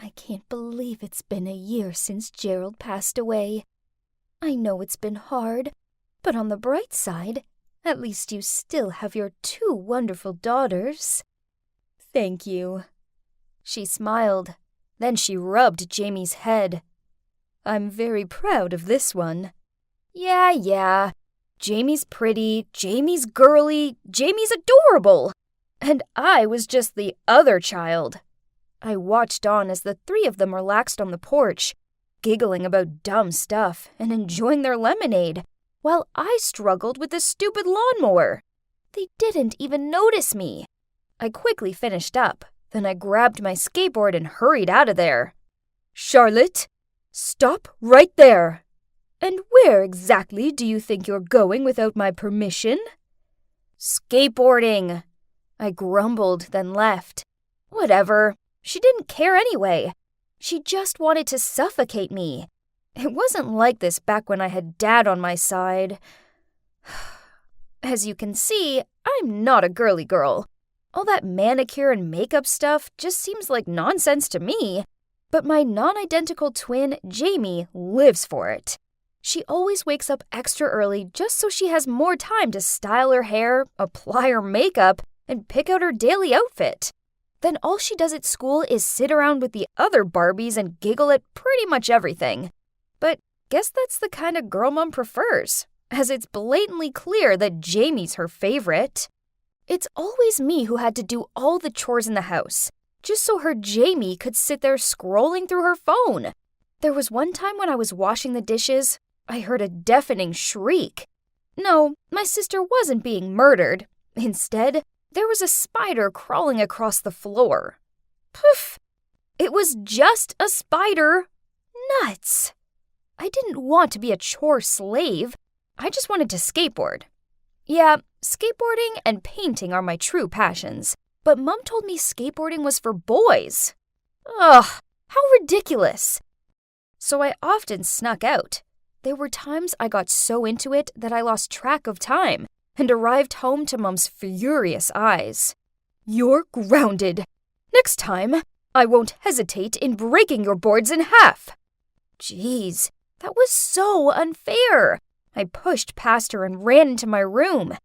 I can't believe it's been a year since Gerald passed away. I know it's been hard, but on the bright side, at least you still have your 2 wonderful daughters." "Thank you." She smiled. Then she rubbed Jamie's head. "I'm very proud of this one." Yeah. Jamie's pretty, Jamie's girly, Jamie's adorable. And I was just the other child. I watched on as the 3 of them relaxed on the porch, giggling about dumb stuff and enjoying their lemonade, while I struggled with the stupid lawnmower. They didn't even notice me. I quickly finished up, then I grabbed my skateboard and hurried out of there. "Charlotte, stop right there! And where exactly do you think you're going without my permission?" "Skateboarding," I grumbled, then left. Whatever. She didn't care anyway. She just wanted to suffocate me. It wasn't like this back when I had Dad on my side. As you can see, I'm not a girly girl. All that manicure and makeup stuff just seems like nonsense to me. But my non-identical twin, Jamie, lives for it. She always wakes up extra early just so she has more time to style her hair, apply her makeup, and pick out her daily outfit. Then all she does at school is sit around with the other Barbies and giggle at pretty much everything. But guess that's the kind of girl Mom prefers, as it's blatantly clear that Jamie's her favorite. It's always me who had to do all the chores in the house, just so her Jamie could sit there scrolling through her phone. There was one time when I was washing the dishes, I heard a deafening shriek. No, my sister wasn't being murdered. Instead, there was a spider crawling across the floor. Poof! It was just a spider. Nuts! I didn't want to be a chore slave. I just wanted to skateboard. Yeah, skateboarding and painting are my true passions, but Mom told me skateboarding was for boys. Ugh, how ridiculous! So I often snuck out. There were times I got so into it that I lost track of time and arrived home to Mom's furious eyes. "You're grounded. Next time, I won't hesitate in breaking your boards in half." Jeez, that was so unfair. I pushed past her and ran into my room.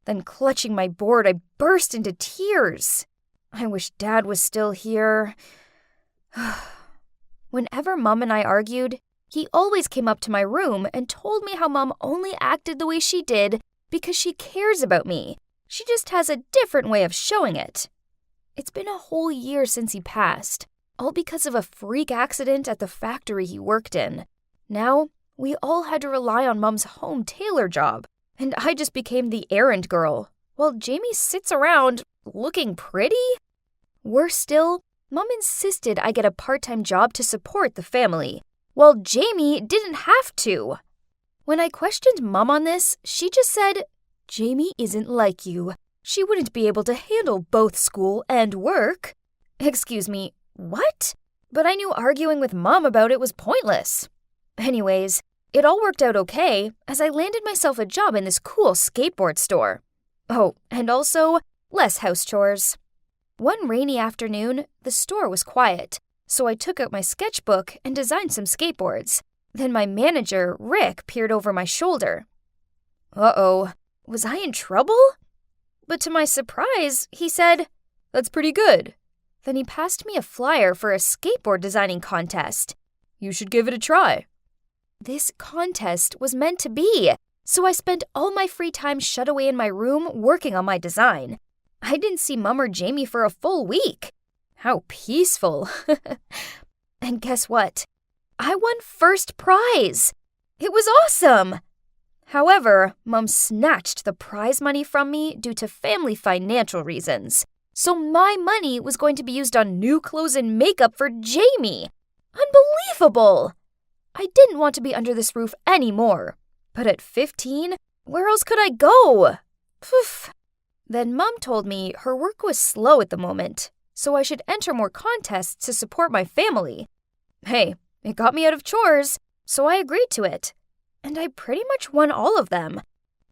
Then, clutching my board, I burst into tears. I wish Dad was still here. Whenever Mom and I argued, he always came up to my room and told me how Mom only acted the way she did because she cares about me. She just has a different way of showing it. It's been a whole year since he passed, all because of a freak accident at the factory he worked in. Now, we all had to rely on Mom's home tailor job, and I just became the errand girl, while Jamie sits around looking pretty. Worse still, Mom insisted I get a part-time job to support the family, while Jamie didn't have to. When I questioned Mom on this, she just said, "Jamie isn't like you. She wouldn't be able to handle both school and work." Excuse me, what? But I knew arguing with Mom about it was pointless. Anyways, it all worked out okay, as I landed myself a job in this cool skateboard store. Oh, and also, less house chores. One rainy afternoon, the store was quiet, so I took out my sketchbook and designed some skateboards. Then my manager, Rick, peered over my shoulder. Uh-oh, was I in trouble? But to my surprise, he said, "That's pretty good." Then he passed me a flyer for a skateboard designing contest. "You should give it a try." This contest was meant to be, so I spent all my free time shut away in my room working on my design. I didn't see Mom or Jamie for a full week. How peaceful. And guess what? I won first prize. It was awesome. However, Mom snatched the prize money from me due to family financial reasons. So my money was going to be used on new clothes and makeup for Jamie. Unbelievable! I didn't want to be under this roof anymore. But at 15, where else could I go? Poof. Then Mom told me her work was slow at the moment, so I should enter more contests to support my family. Hey, it got me out of chores, so I agreed to it. And I pretty much won all of them.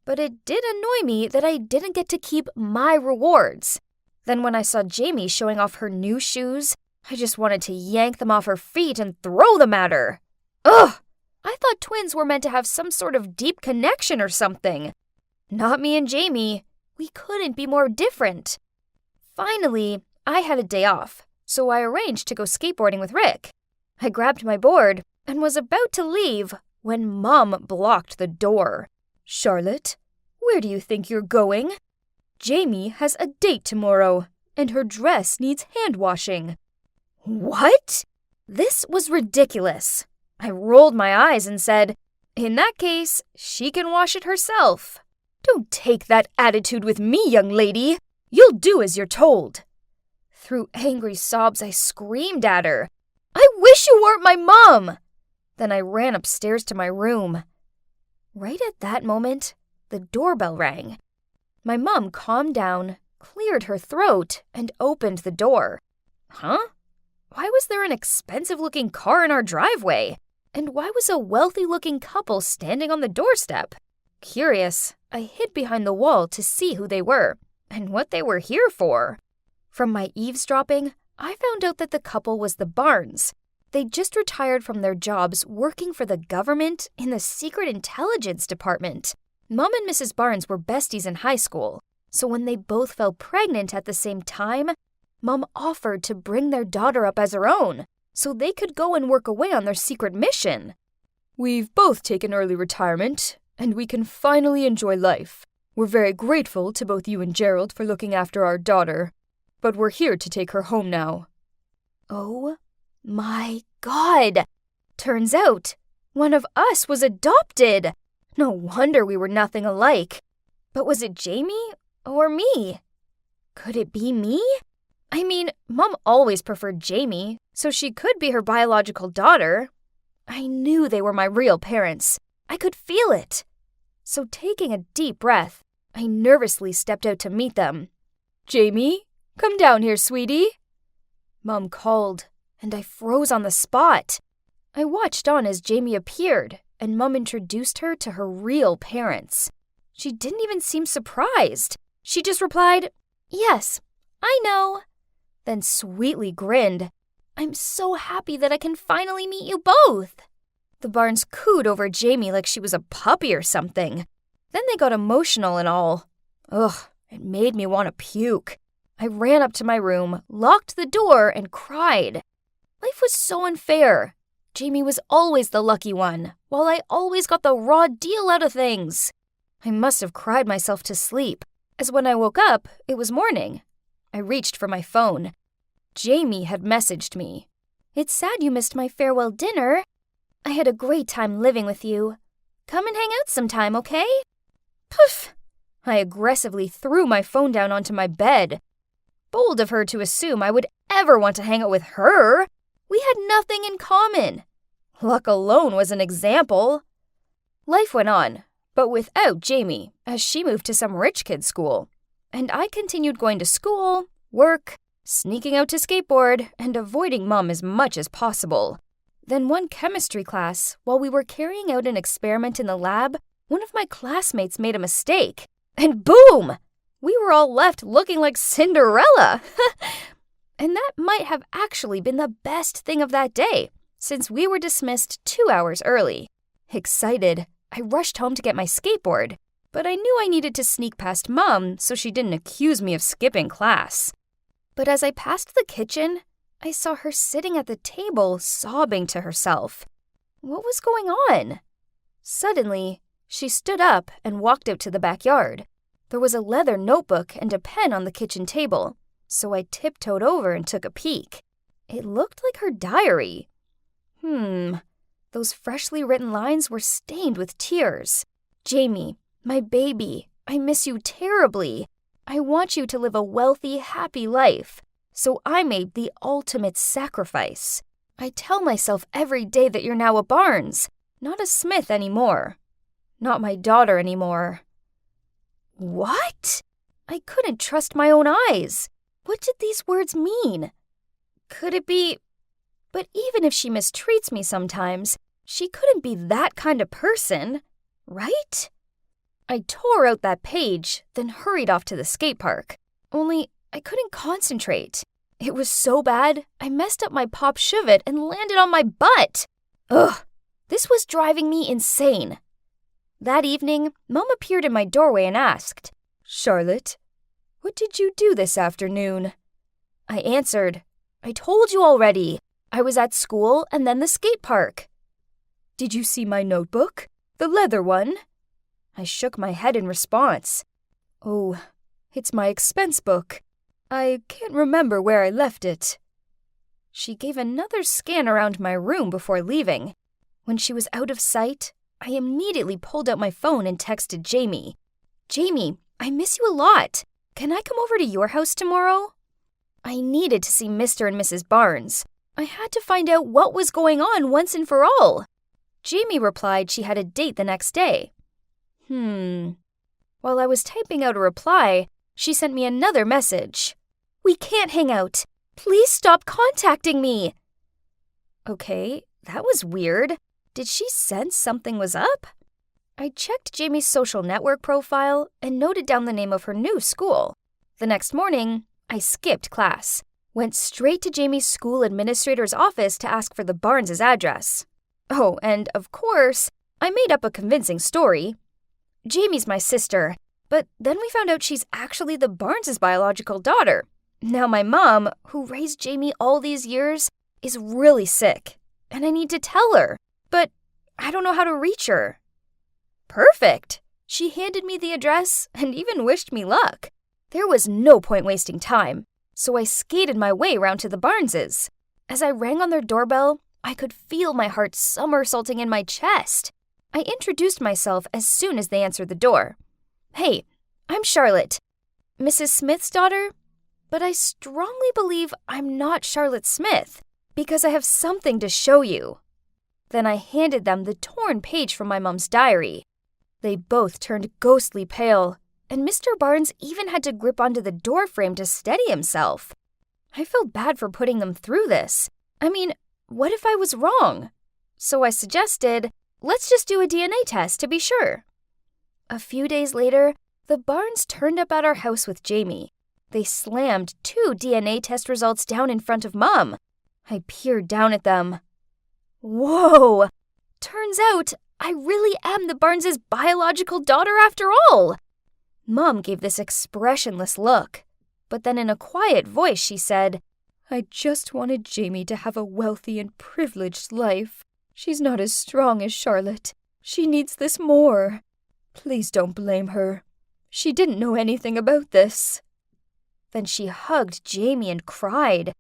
But it did annoy me that I didn't get to keep my rewards. Then when I saw Jamie showing off her new shoes, I just wanted to yank them off her feet and throw them at her. Ugh! I thought twins were meant to have some sort of deep connection or something. Not me and Jamie. We couldn't be more different. Finally, I had a day off, so I arranged to go skateboarding with Rick. I grabbed my board and was about to leave when Mom blocked the door. Charlotte, where do you think you're going? Jamie has a date tomorrow, and her dress needs hand washing. What? This was ridiculous. I rolled my eyes and said, in that case, she can wash it herself. Don't take that attitude with me, young lady. You'll do as you're told. Through angry sobs, I screamed at her. I wish you weren't my mom! Then I ran upstairs to my room. Right at that moment, the doorbell rang. My mom calmed down, cleared her throat, and opened the door. Huh? Why was there an expensive-looking car in our driveway? And why was a wealthy-looking couple standing on the doorstep? Curious, I hid behind the wall to see who they were and what they were here for. From my eavesdropping, I found out that the couple was the Barnes. They'd just retired from their jobs working for the government in the Secret Intelligence Department. Mom and Mrs. Barnes were besties in high school, so when they both fell pregnant at the same time, Mom offered to bring their daughter up as her own, so they could go and work away on their secret mission. We've both taken early retirement, and we can finally enjoy life. We're very grateful to both you and Gerald for looking after our daughter, but we're here to take her home now. Oh my God! Turns out, one of us was adopted! No wonder we were nothing alike. But was it Jamie or me? Could it be me? I mean, Mom always preferred Jamie, so she could be her biological daughter. I knew they were my real parents. I could feel it. So taking a deep breath, I nervously stepped out to meet them. Jamie, come down here, sweetie. Mom called, and I froze on the spot. I watched on as Jamie appeared, and Mom introduced her to her real parents. She didn't even seem surprised. She just replied, Yes, I know. Then sweetly grinned. I'm so happy that I can finally meet you both. The Barnes cooed over Jamie like she was a puppy or something. Then they got emotional and all. Ugh, it made me want to puke. I ran up to my room, locked the door, and cried. Life was so unfair. Jamie was always the lucky one, while I always got the raw deal out of things. I must have cried myself to sleep, as when I woke up, it was morning. I reached for my phone. Jamie had messaged me. It's sad you missed my farewell dinner. I had a great time living with you. Come and hang out sometime, okay? Poof! I aggressively threw my phone down onto my bed. Bold of her to assume I would ever want to hang out with her. We had nothing in common. Luck alone was an example. Life went on, but without Jamie, as she moved to some rich kid's school. And I continued going to school, work, sneaking out to skateboard, and avoiding Mom as much as possible. Then one chemistry class, while we were carrying out an experiment in the lab, one of my classmates made a mistake. And boom! We were all left looking like Cinderella. And that might have actually been the best thing of that day, since we were dismissed 2 hours early. Excited, I rushed home to get my skateboard, but I knew I needed to sneak past Mom so she didn't accuse me of skipping class. But as I passed the kitchen, I saw her sitting at the table sobbing to herself. What was going on? Suddenly, she stood up and walked out to the backyard. There was a leather notebook and a pen on the kitchen table, so I tiptoed over and took a peek. It looked like her diary. Those freshly written lines were stained with tears. Jamie, my baby, I miss you terribly. I want you to live a wealthy, happy life. So I made the ultimate sacrifice. I tell myself every day that you're now a Barnes, not a Smith anymore. Not my daughter anymore. What? I couldn't trust my own eyes. What did these words mean? Could it be... But even if she mistreats me sometimes, she couldn't be that kind of person, right? I tore out that page, then hurried off to the skate park. Only I couldn't concentrate. It was so bad, I messed up my pop shove-it and landed on my butt. Ugh, this was driving me insane. That evening, Mom appeared in my doorway and asked, "Charlotte, what did you do this afternoon?" I answered, "I told you already. I was at school and then the skate park." "Did you see my notebook? The leather one?" I shook my head in response. "Oh, it's my expense book. I can't remember where I left it." She gave another scan around my room before leaving. When she was out of sight, I immediately pulled out my phone and texted Jamie. "Jamie, I miss you a lot. Can I come over to your house tomorrow?" I needed to see Mr. and Mrs. Barnes. I had to find out what was going on once and for all. Jamie replied she had a date the next day. While I was typing out a reply, she sent me another message. "We can't hang out. Please stop contacting me." Okay, that was weird. Did she sense something was up? I checked Jamie's social network profile and noted down the name of her new school. The next morning, I skipped class, went straight to Jamie's school administrator's office to ask for the Barnes' address. Oh, and of course, I made up a convincing story. Jamie's my sister, but then we found out she's actually the Barnes' biological daughter. Now my mom, who raised Jamie all these years, is really sick, and I need to tell her, but I don't know how to reach her. Perfect! She handed me the address and even wished me luck. There was no point wasting time, so I skated my way round to the Barneses. As I rang on their doorbell, I could feel my heart somersaulting in my chest. I introduced myself as soon as they answered the door. "Hey, I'm Charlotte, Mrs. Smith's daughter, but I strongly believe I'm not Charlotte Smith because I have something to show you." Then I handed them the torn page from my mom's diary. They both turned ghostly pale, and Mr. Barnes even had to grip onto the doorframe to steady himself. I felt bad for putting them through this. I mean, what if I was wrong? So I suggested, let's just do a DNA test to be sure. A few days later, the Barnes turned up at our house with Jamie. They slammed 2 DNA test results down in front of Mom. I peered down at them. Whoa! Turns out I really am the Barnes' biological daughter after all. Mom gave this expressionless look, but then in a quiet voice she said, "I just wanted Jamie to have a wealthy and privileged life. She's not as strong as Charlotte. She needs this more. Please don't blame her. She didn't know anything about this." Then she hugged Jamie and cried.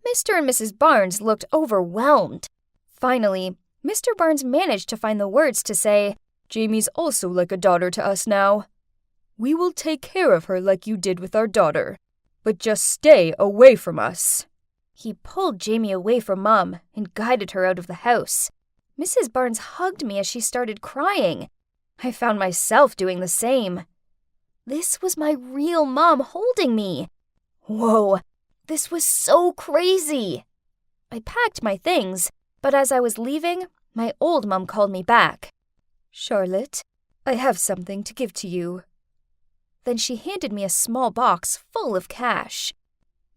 Mr. and Mrs. Barnes looked overwhelmed. Finally, Mr. Barnes managed to find the words to say, "Jamie's also like a daughter to us now. We will take care of her like you did with our daughter, but just stay away from us." He pulled Jamie away from Mom and guided her out of the house. Mrs. Barnes hugged me as she started crying. I found myself doing the same. This was my real mom holding me. Whoa, this was so crazy. I packed my things, but as I was leaving, my old mom called me back. "Charlotte, I have something to give to you." Then she handed me a small box full of cash.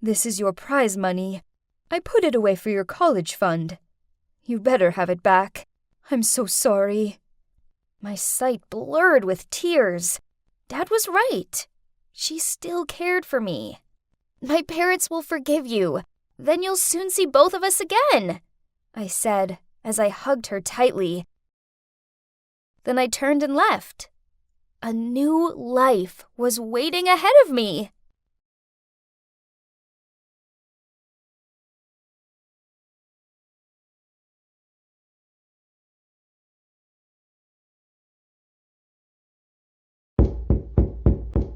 "This is your prize money. I put it away for your college fund. You better have it back. I'm so sorry." My sight blurred with tears. Dad was right. She still cared for me. "My parents will forgive you. Then you'll soon see both of us again," I said as I hugged her tightly. Then I turned and left. A new life was waiting ahead of me.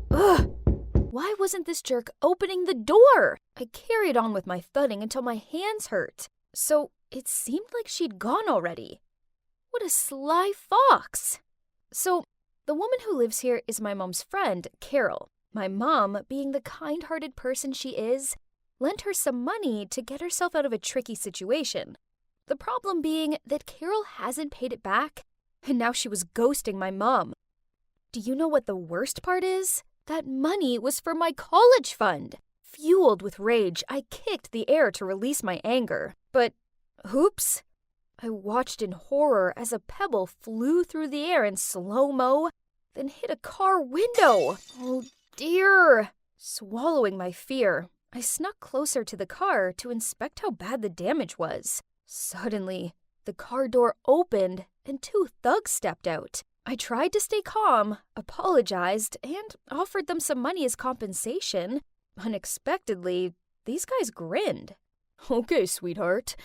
Ugh! Why wasn't this jerk opening the door? I carried on with my thudding until my hands hurt. So it seemed like she'd gone already. What a sly fox! So the woman who lives here is my mom's friend, Carol. My mom, being the kind-hearted person she is, lent her some money to get herself out of a tricky situation. The problem being that Carol hasn't paid it back, and now she was ghosting my mom. Do you know what the worst part is? That money was for my college fund. Fueled with rage, I kicked the air to release my anger. But, oops! I watched in horror as a pebble flew through the air in slow-mo, then hit a car window. Oh dear! Swallowing my fear, I snuck closer to the car to inspect how bad the damage was. Suddenly, the car door opened and 2 thugs stepped out. I tried to stay calm, apologized, and offered them some money as compensation. Unexpectedly, these guys grinned. "Okay, sweetheart.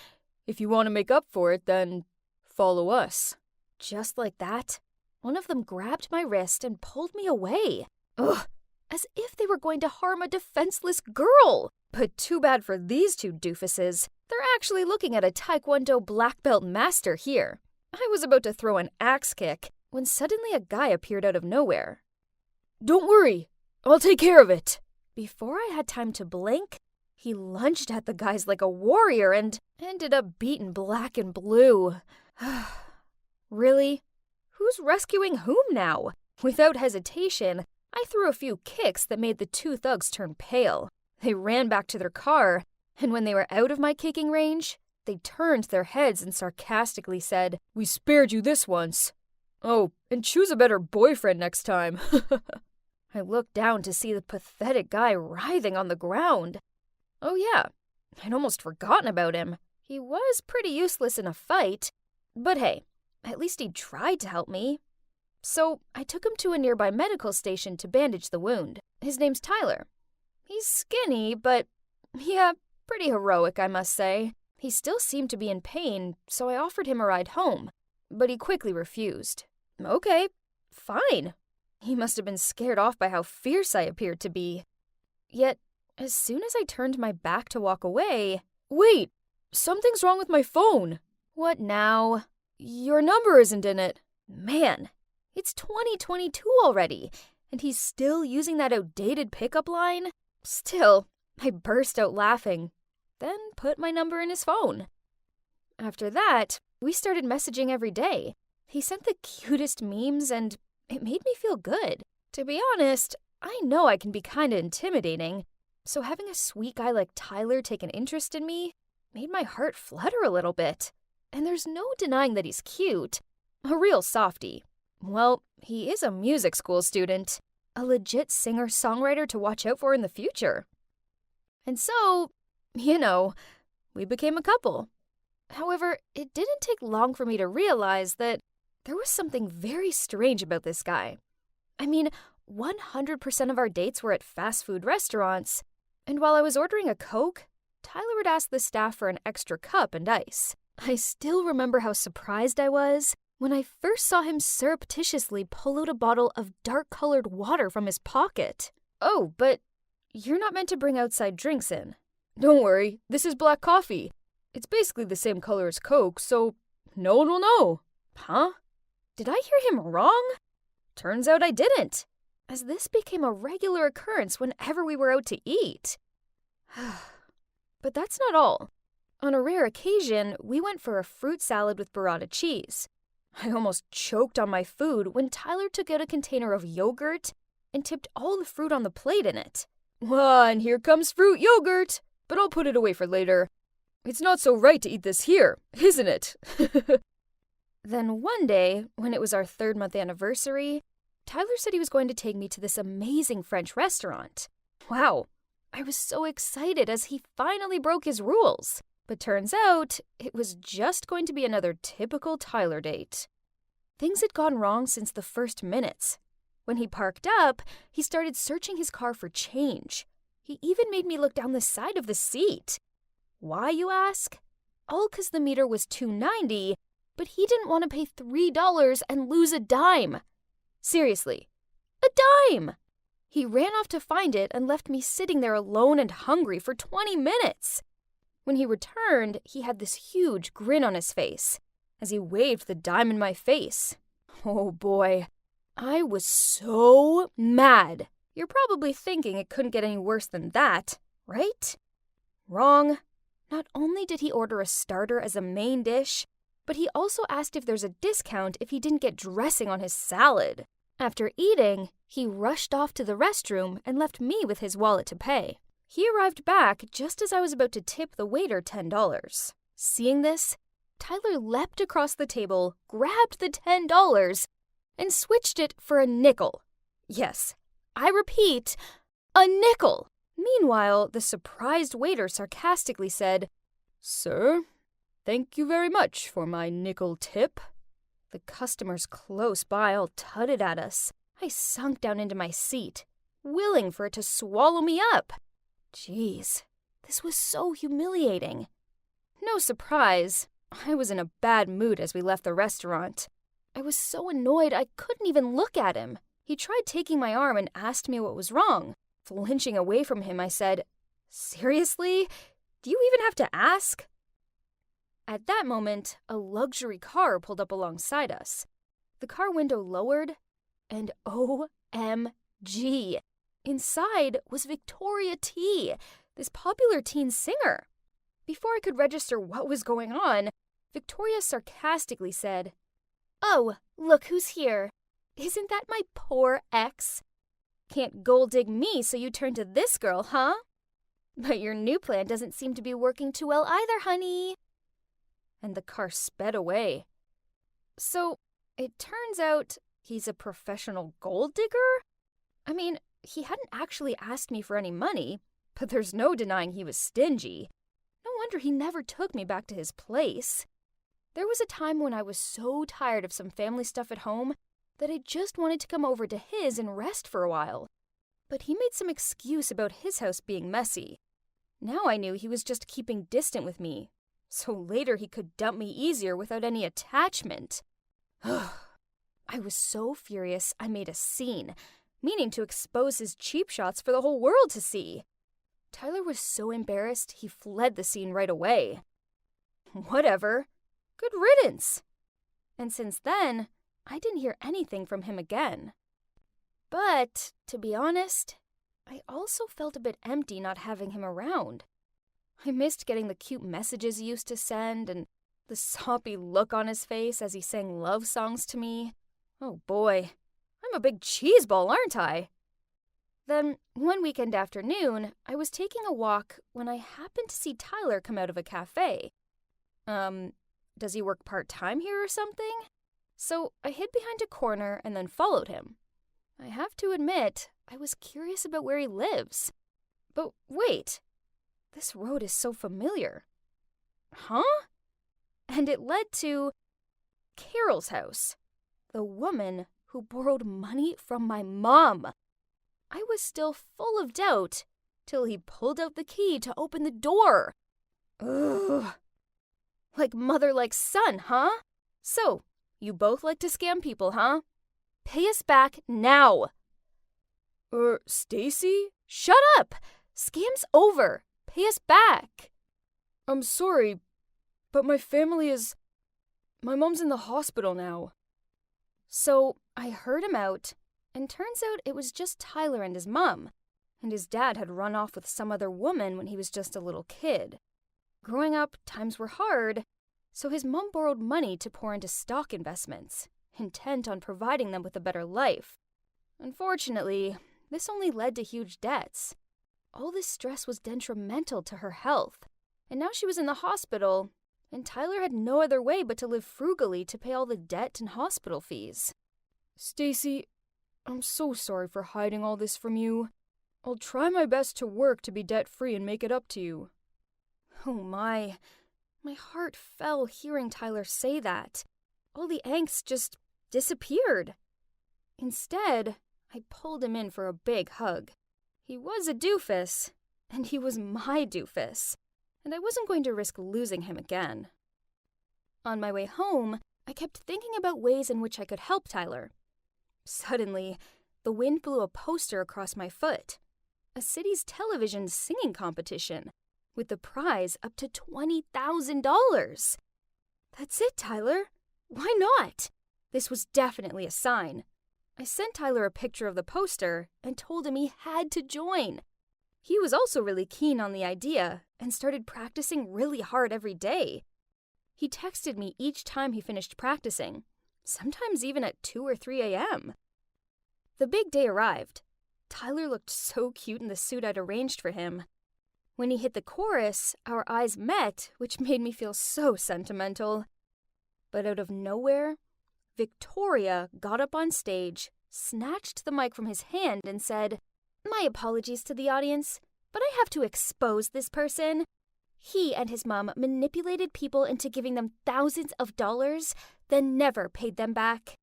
If you want to make up for it, then follow us." Just like that, one of them grabbed my wrist and pulled me away. Ugh, as if they were going to harm a defenseless girl. But too bad for these 2 doofuses. They're actually looking at a Taekwondo black belt master here. I was about to throw an axe kick when suddenly a guy appeared out of nowhere. "Don't worry, I'll take care of it." Before I had time to blink, he lunged at the guys like a warrior and ended up beaten black and blue. Really? Who's rescuing whom now? Without hesitation, I threw a few kicks that made the 2 thugs turn pale. They ran back to their car, and when they were out of my kicking range, they turned their heads and sarcastically said, "We spared you this once. Oh, and choose a better boyfriend next time." I looked down to see the pathetic guy writhing on the ground. Oh yeah, I'd almost forgotten about him. He was pretty useless in a fight, but hey, at least he tried to help me. So I took him to a nearby medical station to bandage the wound. His name's Tyler. He's skinny, but yeah, pretty heroic, I must say. He still seemed to be in pain, so I offered him a ride home, but he quickly refused. Okay, fine. He must have been scared off by how fierce I appeared to be. Yet, as soon as I turned my back to walk away... Wait, something's wrong with my phone. What now? Your number isn't in it. Man, it's 2022 already, and he's still using that outdated pickup line? Still, I burst out laughing, then put my number in his phone. After that, we started messaging every day. He sent the cutest memes, and it made me feel good. To be honest, I know I can be kinda intimidating, so having a sweet guy like Tyler take an interest in me made my heart flutter a little bit. And there's no denying that he's cute. A real softie. Well, he is a music school student. A legit singer-songwriter to watch out for in the future. And so, we became a couple. However, it didn't take long for me to realize that there was something very strange about this guy. I mean, 100% of our dates were at fast food restaurants, and while I was ordering a Coke, Tyler would ask the staff for an extra cup and ice. I still remember how surprised I was when I first saw him surreptitiously pull out a bottle of dark-colored water from his pocket. Oh, but you're not meant to bring outside drinks in. Don't worry, this is black coffee. It's basically the same color as Coke, so no one will know. Huh? Did I hear him wrong? Turns out I didn't, as this became a regular occurrence whenever we were out to eat. But that's not all. On a rare occasion, we went for a fruit salad with burrata cheese. I almost choked on my food when Tyler took out a container of yogurt and tipped all the fruit on the plate in it. And here comes fruit yogurt, but I'll put it away for later. It's not so right to eat this here, isn't it? Then one day, when it was our 3rd-month anniversary, Tyler said he was going to take me to this amazing French restaurant. Wow, I was so excited as he finally broke his rules. But turns out, it was just going to be another typical Tyler date. Things had gone wrong since the first minutes. When he parked up, he started searching his car for change. He even made me look down the side of the seat. Why, you ask? All 'cause the meter was $2.90, but he didn't want to pay $3 and lose a dime. Seriously, a dime! He ran off to find it and left me sitting there alone and hungry for 20 minutes. When he returned, he had this huge grin on his face as he waved the dime in my face. Oh boy, I was so mad. You're probably thinking it couldn't get any worse than that, right? Wrong. Not only did he order a starter as a main dish, but he also asked if there's a discount if he didn't get dressing on his salad. After eating, he rushed off to the restroom and left me with his wallet to pay. He arrived back just as I was about to tip the waiter $10. Seeing this, Tyler leapt across the table, grabbed the $10, and switched it for a nickel. Yes, I repeat, a nickel. Meanwhile, the surprised waiter sarcastically said, "Sir, thank you very much for my nickel tip." The customers close by all tutted at us. I sunk down into my seat, willing for it to swallow me up. Jeez, this was so humiliating. No surprise, I was in a bad mood as we left the restaurant. I was so annoyed I couldn't even look at him. He tried taking my arm and asked me what was wrong. Flinching away from him, I said, "Seriously? Do you even have to ask?" At that moment, a luxury car pulled up alongside us. The car window lowered, and OMG! Inside was Victoria T, this popular teen singer. Before I could register what was going on, Victoria sarcastically said, "Oh, look who's here. Isn't that my poor ex? Can't gold dig me, so you turn to this girl, huh? But your new plan doesn't seem to be working too well either, honey." And the car sped away. So, it turns out he's a professional gold digger? I mean, he hadn't actually asked me for any money, but there's no denying he was stingy. No wonder he never took me back to his place. There was a time when I was so tired of some family stuff at home that I just wanted to come over to his and rest for a while. But he made some excuse about his house being messy. Now I knew he was just keeping distant with me, so later he could dump me easier without any attachment. I was so furious I made a scene, meaning to expose his cheap shots for the whole world to see. Tyler was so embarrassed he fled the scene right away. Whatever. Good riddance. And since then, I didn't hear anything from him again. But, to be honest, I also felt a bit empty not having him around. I missed getting the cute messages he used to send and the soppy look on his face as he sang love songs to me. Oh boy, I'm a big cheeseball, aren't I? Then, one weekend afternoon, I was taking a walk when I happened to see Tyler come out of a cafe. Does he work part-time here or something? So I hid behind a corner and then followed him. I have to admit, I was curious about where he lives. But wait, this road is so familiar. Huh? And it led to Carol's house, the woman who borrowed money from my mom. I was still full of doubt till he pulled out the key to open the door. Ugh. Like mother, like son, huh? So, you both like to scam people, huh? Pay us back now. Stacy? Shut up! Scam's over. Pay us back. I'm sorry, but my mom's in the hospital now. So, I heard him out, and turns out it was just Tyler and his mom, and his dad had run off with some other woman when he was just a little kid. Growing up, times were hard, so his mom borrowed money to pour into stock investments, intent on providing them with a better life. Unfortunately, this only led to huge debts. All this stress was detrimental to her health, and now she was in the hospital, and Tyler had no other way but to live frugally to pay all the debt and hospital fees. Stacy, I'm so sorry for hiding all this from you. I'll try my best to work to be debt-free and make it up to you. Oh my heart fell hearing Tyler say that. All the angst just disappeared. Instead, I pulled him in for a big hug. He was a doofus, and he was my doofus, and I wasn't going to risk losing him again. On my way home, I kept thinking about ways in which I could help Tyler. Suddenly, the wind blew a poster across my foot. A city's television singing competition, with the prize up to $20,000. That's it, Tyler. Why not? This was definitely a sign. I sent Tyler a picture of the poster and told him he had to join. He was also really keen on the idea and started practicing really hard every day. He texted me each time he finished practicing, sometimes even at 2 or 3 a.m. The big day arrived. Tyler looked so cute in the suit I'd arranged for him. When he hit the chorus, our eyes met, which made me feel so sentimental. But out of nowhere, Victoria got up on stage, snatched the mic from his hand, and said, "My apologies to the audience, but I have to expose this person. He and his mom manipulated people into giving them thousands of dollars, then never paid them back.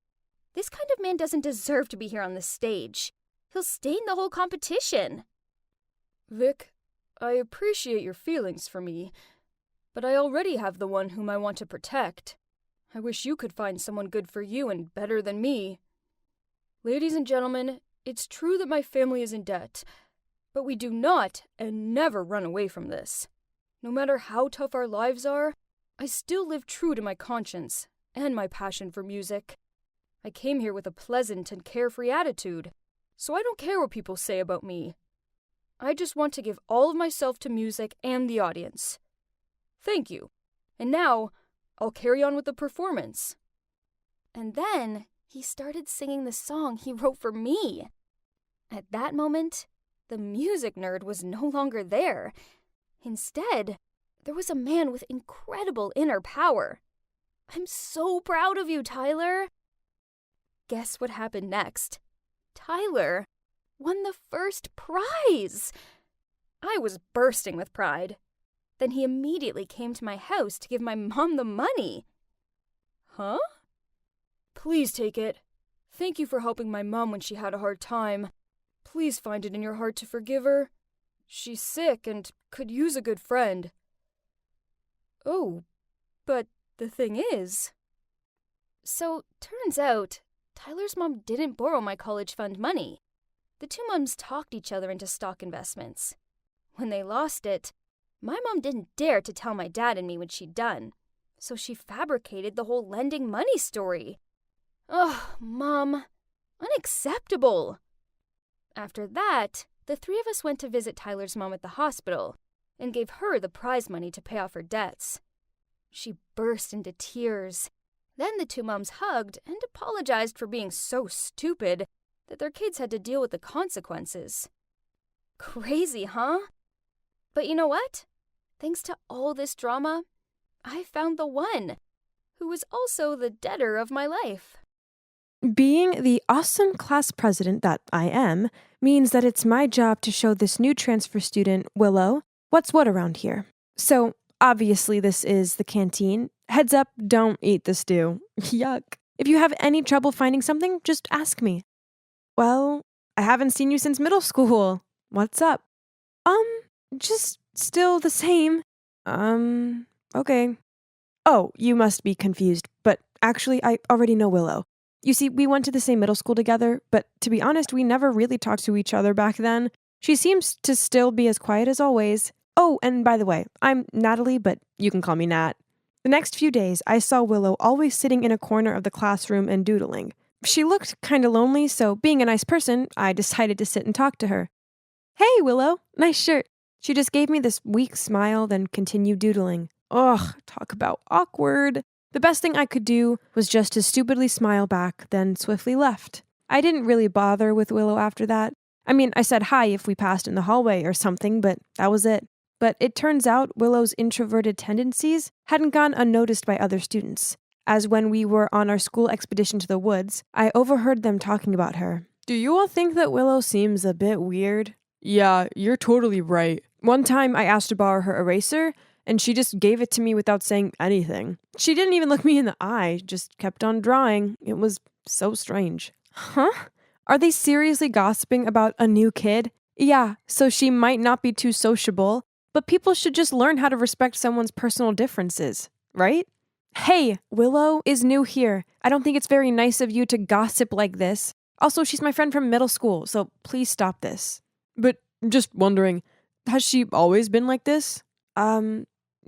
This kind of man doesn't deserve to be here on the stage. He'll stain the whole competition." Vic, I appreciate your feelings for me, but I already have the one whom I want to protect. I wish you could find someone good for you and better than me. Ladies and gentlemen, it's true that my family is in debt, but we do not and never run away from this. No matter how tough our lives are, I still live true to my conscience and my passion for music. I came here with a pleasant and carefree attitude, so I don't care what people say about me. I just want to give all of myself to music and the audience. Thank you. And now, I'll carry on with the performance. And then he started singing the song he wrote for me. At that moment, the music nerd was no longer there. Instead, there was a man with incredible inner power. I'm so proud of you, Tyler. Guess what happened next? Tyler won the first prize. I was bursting with pride. Then he immediately came to my house to give my mom the money. Huh? Please take it. Thank you for helping my mom when she had a hard time. Please find it in your heart to forgive her. She's sick and could use a good friend. Oh, but the thing is... So, turns out, Tyler's mom didn't borrow my college fund money. The two moms talked each other into stock investments. When they lost it, my mom didn't dare to tell my dad and me what she'd done, so she fabricated the whole lending money story. Ugh, Mom. Unacceptable. After that, the three of us went to visit Tyler's mom at the hospital and gave her the prize money to pay off her debts. She burst into tears. Then the two moms hugged and apologized for being so stupid that their kids had to deal with the consequences. Crazy, huh? But you know what? Thanks to all this drama, I found the one, who was also the debtor of my life. Being the awesome class president that I am means that it's my job to show this new transfer student, Willow, what's what around here. So, obviously this is the canteen. Heads up, don't eat the stew. Yuck. If you have any trouble finding something, just ask me. Well, I haven't seen you since middle school. What's up? Just still the same. Okay. Oh, you must be confused, but actually I already know Willow. You see, we went to the same middle school together, but to be honest, we never really talked to each other back then. She seems to still be as quiet as always. Oh, and by the way, I'm Natalie, but you can call me Nat. The next few days, I saw Willow always sitting in a corner of the classroom and doodling. She looked kind of lonely, so being a nice person, I decided to sit and talk to her. Hey, Willow, nice shirt. She just gave me this weak smile, then continued doodling. Ugh, talk about awkward. The best thing I could do was just to stupidly smile back, then swiftly left. I didn't really bother with Willow after that. I mean, I said hi if we passed in the hallway or something, but that was it. But it turns out Willow's introverted tendencies hadn't gone unnoticed by other students, as when we were on our school expedition to the woods, I overheard them talking about her. Do you all think that Willow seems a bit weird? Yeah, you're totally right. One time I asked to borrow her eraser, and she just gave it to me without saying anything. She didn't even look me in the eye, just kept on drawing. It was so strange. Huh? Are they seriously gossiping about a new kid? Yeah, so she might not be too sociable, but people should just learn how to respect someone's personal differences, right? Hey, Willow is new here. I don't think it's very nice of you to gossip like this. Also, she's my friend from middle school, so please stop this. But just wondering, has she always been like this?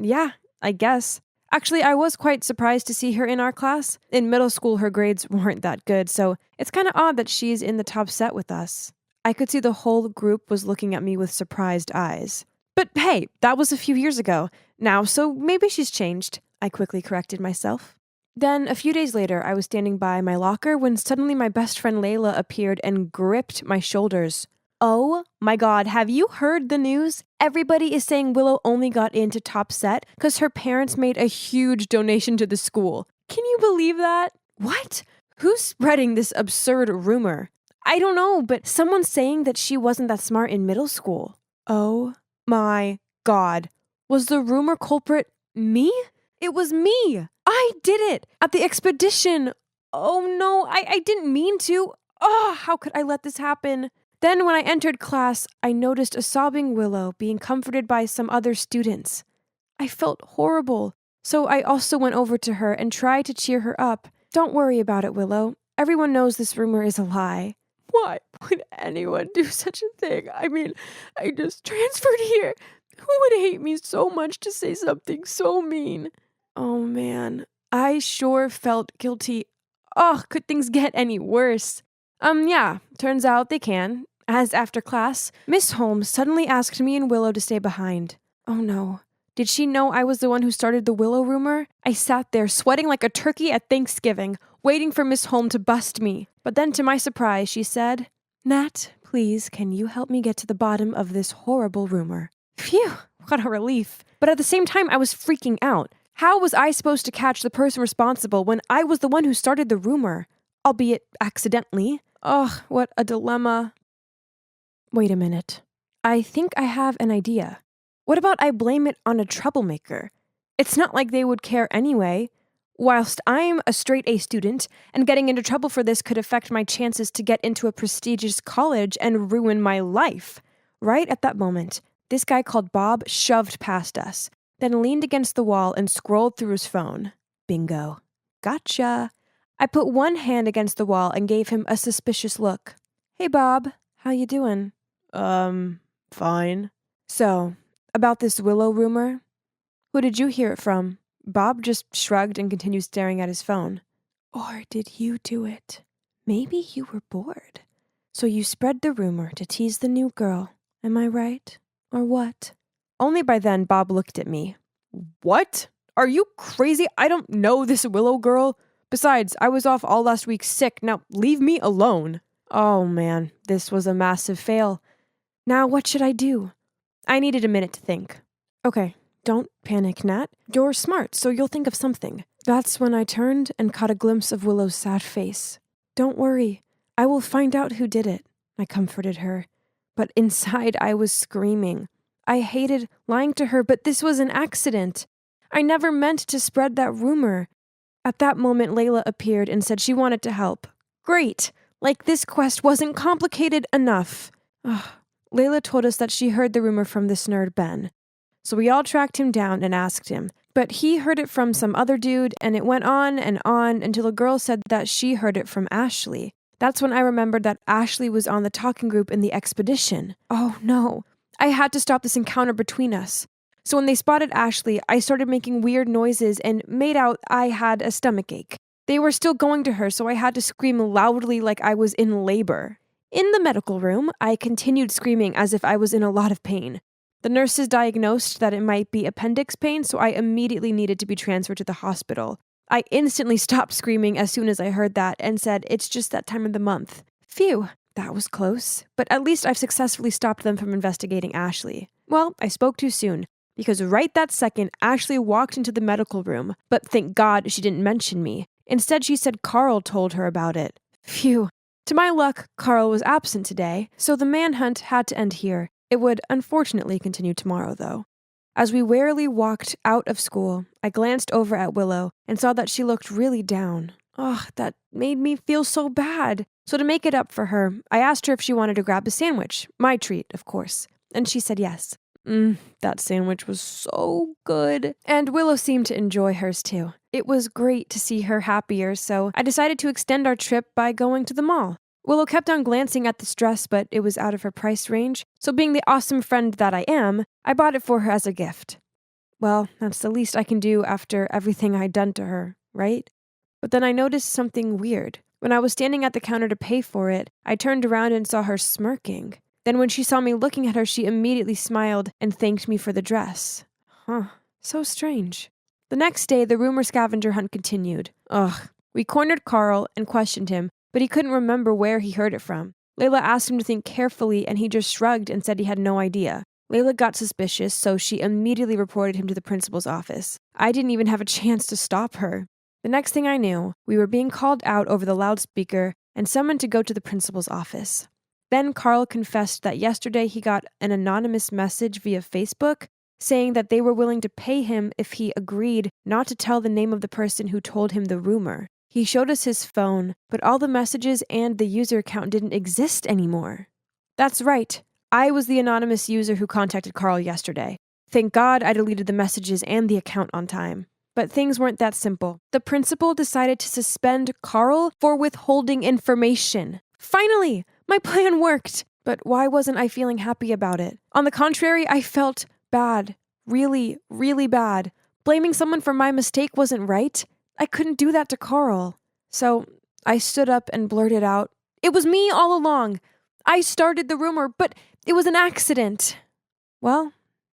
Yeah, I guess. Actually, I was quite surprised to see her in our class. In middle school, her grades weren't that good, so it's kind of odd that she's in the top set with us. I could see the whole group was looking at me with surprised eyes. But hey, that was a few years ago now, so maybe she's changed. I quickly corrected myself. Then, a few days later, I was standing by my locker when suddenly my best friend Layla appeared and gripped my shoulders. Oh my God, have you heard the news? Everybody is saying Willow only got into top set because her parents made a huge donation to the school. Can you believe that? What? Who's spreading this absurd rumor? I don't know, but someone's saying that she wasn't that smart in middle school. Oh my God. Was the rumor culprit me? It was me. I did it at the expedition. Oh no, I didn't mean to. Oh, how could I let this happen? Then when I entered class, I noticed a sobbing Willow being comforted by some other students. I felt horrible, so I also went over to her and tried to cheer her up. Don't worry about it, Willow. Everyone knows this rumor is a lie. Why would anyone do such a thing? I mean, I just transferred here. Who would hate me so much to say something so mean? Oh man, I sure felt guilty. Oh, could things get any worse? Yeah, turns out they can. As after class, Miss Holmes suddenly asked me and Willow to stay behind. Oh no. Did she know I was the one who started the Willow rumor? I sat there sweating like a turkey at Thanksgiving, waiting for Miss Holmes to bust me. But then to my surprise, she said, Nat, please, can you help me get to the bottom of this horrible rumor? Phew, what a relief. But at the same time, I was freaking out. How was I supposed to catch the person responsible when I was the one who started the rumor? Albeit accidentally. Ugh, what a dilemma. Wait a minute. I think I have an idea. What about I blame it on a troublemaker? It's not like they would care anyway. Whilst I'm a straight A student, and getting into trouble for this could affect my chances to get into a prestigious college and ruin my life. Right at that moment, this guy called Bob shoved past us, then leaned against the wall and scrolled through his phone. Bingo. Gotcha. I put one hand against the wall and gave him a suspicious look. Hey, Bob. How you doing? Fine. So, about this Willow rumor? Who did you hear it from? Bob just shrugged and continued staring at his phone. Or did you do it? Maybe you were bored. So you spread the rumor to tease the new girl. Am I right? Or what? Only by then Bob looked at me. What? Are you crazy? I don't know this Willow girl. Besides, I was off all last week sick. Now leave me alone. Oh man, this was a massive fail. Now what should I do? I needed a minute to think. Okay, don't panic, Nat. You're smart, so you'll think of something. That's when I turned and caught a glimpse of Willow's sad face. Don't worry, I will find out who did it, I comforted her. But inside I was screaming. I hated lying to her, but this was an accident. I never meant to spread that rumor. At that moment, Layla appeared and said she wanted to help. Great! Like this quest wasn't complicated enough. Ugh. Layla told us that she heard the rumor from this nerd Ben. So we all tracked him down and asked him. But he heard it from some other dude, and it went on until a girl said that she heard it from Ashley. That's when I remembered that Ashley was on the talking group in the expedition. Oh no. I had to stop this encounter between us. So when they spotted Ashley, I started making weird noises and made out I had a stomachache. They were still going to her, so I had to scream loudly like I was in labor. In the medical room, I continued screaming as if I was in a lot of pain. The nurses diagnosed that it might be appendix pain, so I immediately needed to be transferred to the hospital. I instantly stopped screaming as soon as I heard that and said, it's just that time of the month. Phew, that was close. But at least I've successfully stopped them from investigating Ashley. Well, I spoke too soon, because right that second, Ashley walked into the medical room, but thank God she didn't mention me. Instead, she said Carl told her about it. Phew. To my luck, Carl was absent today, so the manhunt had to end here. It would unfortunately continue tomorrow, though. As we warily walked out of school, I glanced over at Willow and saw that she looked really down. Ugh, that made me feel so bad. So to make it up for her, I asked her if she wanted to grab a sandwich. My treat, of course. And she said yes. That sandwich was so good. And Willow seemed to enjoy hers too. It was great to see her happier, so I decided to extend our trip by going to the mall. Willow kept on glancing at this dress, but it was out of her price range, so being the awesome friend that I am, I bought it for her as a gift. Well, that's the least I can do after everything I'd done to her, right? But then I noticed something weird. When I was standing at the counter to pay for it, I turned around and saw her smirking. Then when she saw me looking at her, she immediately smiled and thanked me for the dress. Huh, so strange. The next day, the rumor scavenger hunt continued. We cornered Carl and questioned him, but he couldn't remember where he heard it from. Layla asked him to think carefully, and he just shrugged and said he had no idea. Layla got suspicious, so she immediately reported him to the principal's office. I didn't even have a chance to stop her. The next thing I knew, we were being called out over the loudspeaker and summoned to go to the principal's office. Then Carl confessed that yesterday he got an anonymous message via Facebook saying that they were willing to pay him if he agreed not to tell the name of the person who told him the rumor. He showed us his phone, but all the messages and the user account didn't exist anymore. That's right. I was the anonymous user who contacted Carl yesterday. Thank God I deleted the messages and the account on time. But things weren't that simple. The principal decided to suspend Carl for withholding information. Finally, my plan worked. But why wasn't I feeling happy about it? On the contrary, I felt bad. Really, really bad. Blaming someone for my mistake wasn't right. I couldn't do that to Carl. So I stood up and blurted out, "It was me all along. I started the rumor, but it was an accident." Well,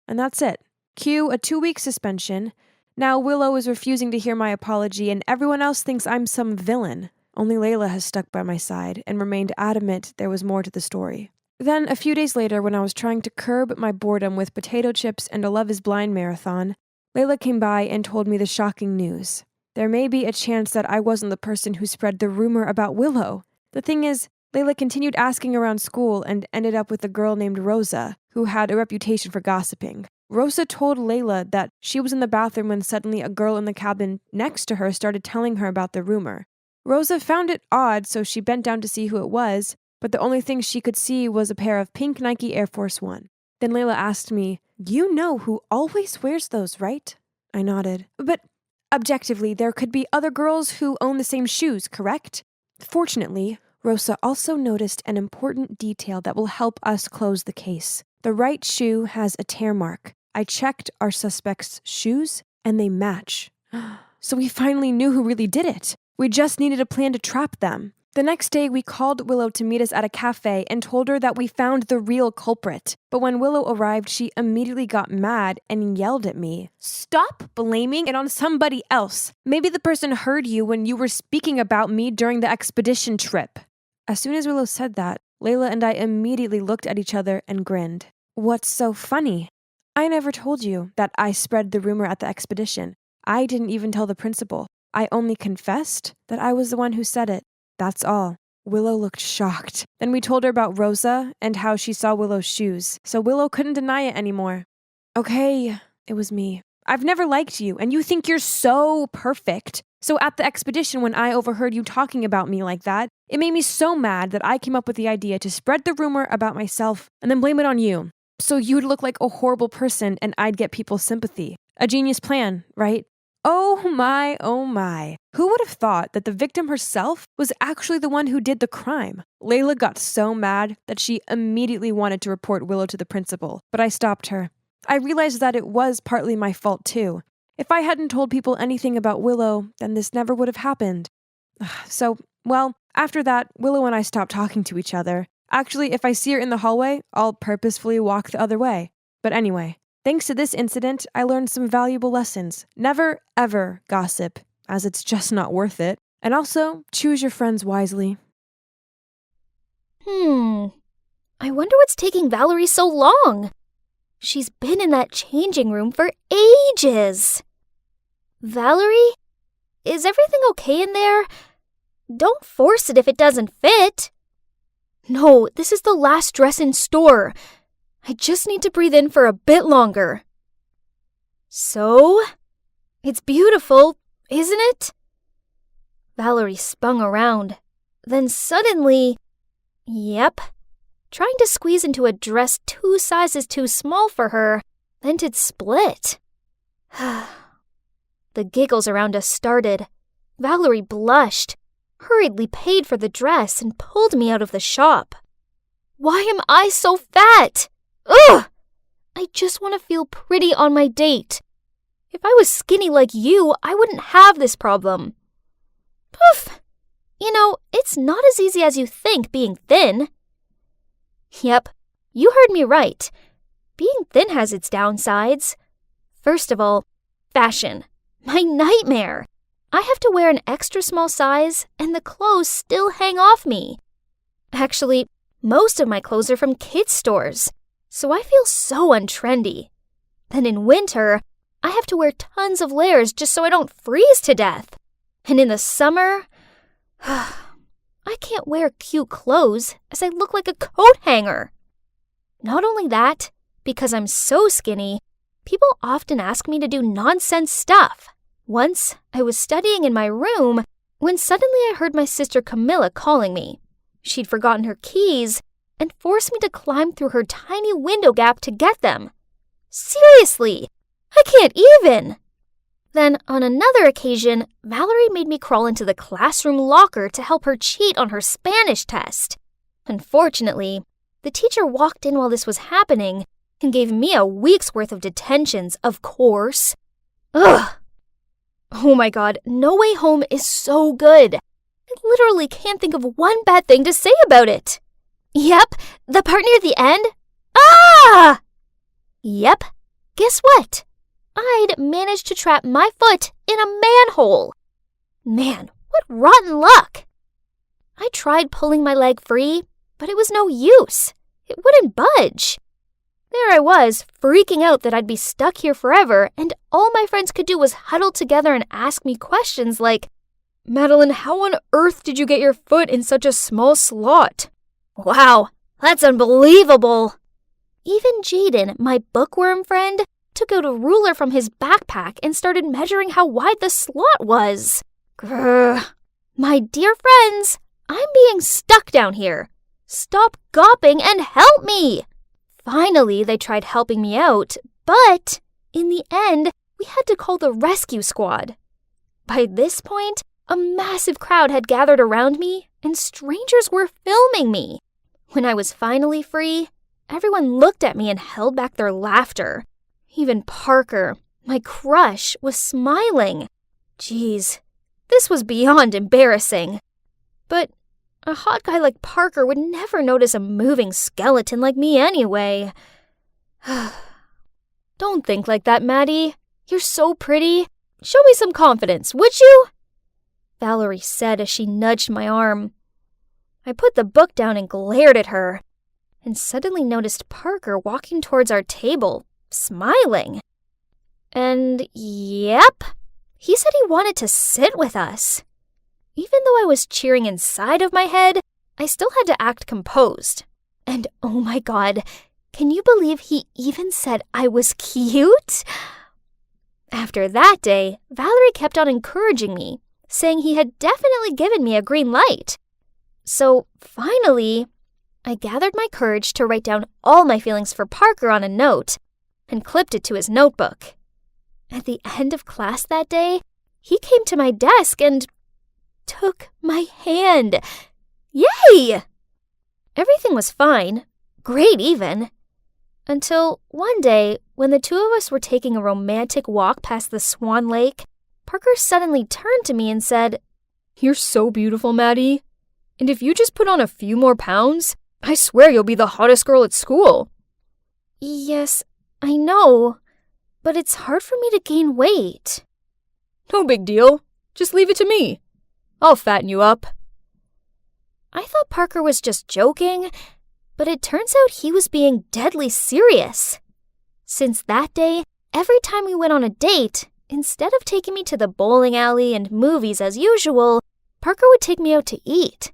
and that's it. Cue a 2-week suspension. Now Willow is refusing to hear my apology, and everyone else thinks I'm some villain. Only Layla has stuck by my side and remained adamant there was more to the story. Then, a few days later, when I was trying to curb my boredom with potato chips and a Love is Blind marathon, Layla came by and told me the shocking news. There may be a chance that I wasn't the person who spread the rumor about Willow. The thing is, Layla continued asking around school and ended up with a girl named Rosa, who had a reputation for gossiping. Rosa told Layla that she was in the bathroom when suddenly a girl in the cabin next to her started telling her about the rumor. Rosa found it odd, so she bent down to see who it was, but the only thing she could see was a pair of pink Nike Air Force One. Then Layla asked me, "You know who always wears those, right?" I nodded. "But objectively, there could be other girls who own the same shoes, correct?" Fortunately, Rosa also noticed an important detail that will help us close the case. The right shoe has a tear mark. I checked our suspects' shoes, and they match. So we finally knew who really did it. We just needed a plan to trap them. The next day, we called Willow to meet us at a cafe and told her that we found the real culprit. But when Willow arrived, she immediately got mad and yelled at me. "Stop blaming it on somebody else. Maybe the person heard you when you were speaking about me during the expedition trip." As soon as Willow said that, Layla and I immediately looked at each other and grinned. "What's so funny? I never told you that I spread the rumor at the expedition. I didn't even tell the principal. I only confessed that I was the one who said it. That's all." Willow looked shocked. Then we told her about Rosa and how she saw Willow's shoes, so Willow couldn't deny it anymore. "Okay, it was me. I've never liked you, and you think you're so perfect. So at the expedition, when I overheard you talking about me like that, it made me so mad that I came up with the idea to spread the rumor about myself and then blame it on you. So you'd look like a horrible person and I'd get people's sympathy. A genius plan, right? Oh my, oh my. Who would have thought that the victim herself was actually the one who did the crime?" Layla got so mad that she immediately wanted to report Willow to the principal, but I stopped her. I realized that it was partly my fault too. If I hadn't told people anything about Willow, then this never would have happened. So, well, after that, Willow and I stopped talking to each other. Actually, if I see her in the hallway, I'll purposefully walk the other way. But anyway, thanks to this incident, I learned some valuable lessons. Never, ever gossip, as it's just not worth it. And also, choose your friends wisely. I wonder what's taking Valerie so long. She's been in that changing room for ages. Valerie? Is everything okay in there? Don't force it if it doesn't fit. No, this is the last dress in store. I just need to breathe in for a bit longer. So? It's beautiful, isn't it? Valerie spun around. Then suddenly, yep, trying to squeeze into a dress 2 sizes too small for her, then it'd split. The giggles around us started. Valerie blushed, hurriedly paid for the dress, and pulled me out of the shop. Why am I so fat? Ugh! I just want to feel pretty on my date. If I was skinny like you, I wouldn't have this problem. Poof! You know, it's not as easy as you think being thin. Yep, you heard me right. Being thin has its downsides. First of all, fashion. My nightmare. I have to wear an extra small size, and the clothes still hang off me. Actually, Most of my clothes are from kids' stores, so I feel so untrendy. Then in winter, I have to wear tons of layers just so I don't freeze to death. And in the summer, I can't wear cute clothes as I look like a coat hanger. Not only that, because I'm so skinny, people often ask me to do nonsense stuff. Once, I was studying in my room when suddenly I heard my sister Camilla calling me. She'd forgotten her keys and forced me to climb through her tiny window gap to get them. Seriously, I can't even! Then, on another occasion, Valerie made me crawl into the classroom locker to help her cheat on her Spanish test. Unfortunately, the teacher walked in while this was happening and gave me a week's worth of detentions, of course. Ugh! Oh my god, No Way Home is so good. I literally can't think of one bad thing to say about it. Yep, the part near the end. Ah! Yep, guess what? I'd managed to trap my foot in a manhole. Man, what rotten luck! I tried pulling my leg free, but it was no use. It wouldn't budge. There I was, freaking out that I'd be stuck here forever, and all my friends could do was huddle together and ask me questions like, Madeline, how on earth did you get your foot in such a small slot? Wow, that's unbelievable! Even Jaden, my bookworm friend, took out a ruler from his backpack and started measuring how wide the slot was. Grr. My dear friends, I'm being stuck down here. Stop gawping and help me! Finally, they tried helping me out, but in the end, we had to call the rescue squad. By this point, a massive crowd had gathered around me, and strangers were filming me. When I was finally free, everyone looked at me and held back their laughter. Even Parker, my crush, was smiling. Geez, this was beyond embarrassing. But a hot guy like Parker would never notice a moving skeleton like me anyway. Don't think like that, Maddie. You're so pretty. Show me some confidence, would you? Valerie said as she nudged my arm. I put the book down and glared at her, and suddenly noticed Parker walking towards our table, smiling. And yep, he said he wanted to sit with us. Even though I was cheering inside of my head, I still had to act composed. And oh my god, can you believe he even said I was cute? After that day, Valerie kept on encouraging me, saying he had definitely given me a green light. So finally, I gathered my courage to write down all my feelings for Parker on a note and clipped it to his notebook. At the end of class that day, he came to my desk and took my hand. Yay! Everything was fine, great even, until one day when the two of us were taking a romantic walk past the Swan Lake, Parker suddenly turned to me and said, You're so beautiful, Maddie. And if you just put on a few more pounds, I swear you'll be the hottest girl at school. Yes, I know, but it's hard for me to gain weight. No big deal. Just leave it to me. I'll fatten you up. I thought Parker was just joking, but it turns out he was being deadly serious. Since that day, every time we went on a date, instead of taking me to the bowling alley and movies as usual, Parker would take me out to eat.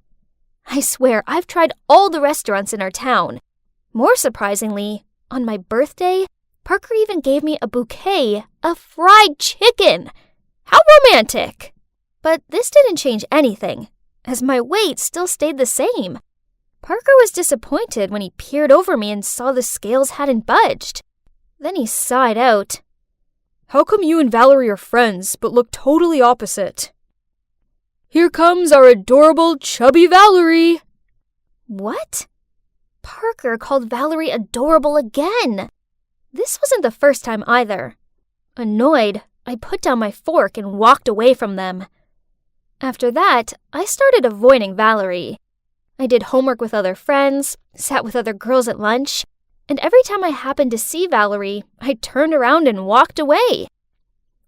I swear, I've tried all the restaurants in our town. More surprisingly, on my birthday, Parker even gave me a bouquet of fried chicken. How romantic! But this didn't change anything, as my weight still stayed the same. Parker was disappointed when he peered over me and saw the scales hadn't budged. Then he sighed out. How come you and Valerie are friends, but look totally opposite? Here comes our adorable, chubby Valerie. What? Parker called Valerie adorable again. This wasn't the first time either. Annoyed, I put down my fork and walked away from them. After that, I started avoiding Valerie. I did homework with other friends, sat with other girls at lunch, and every time I happened to see Valerie, I turned around and walked away.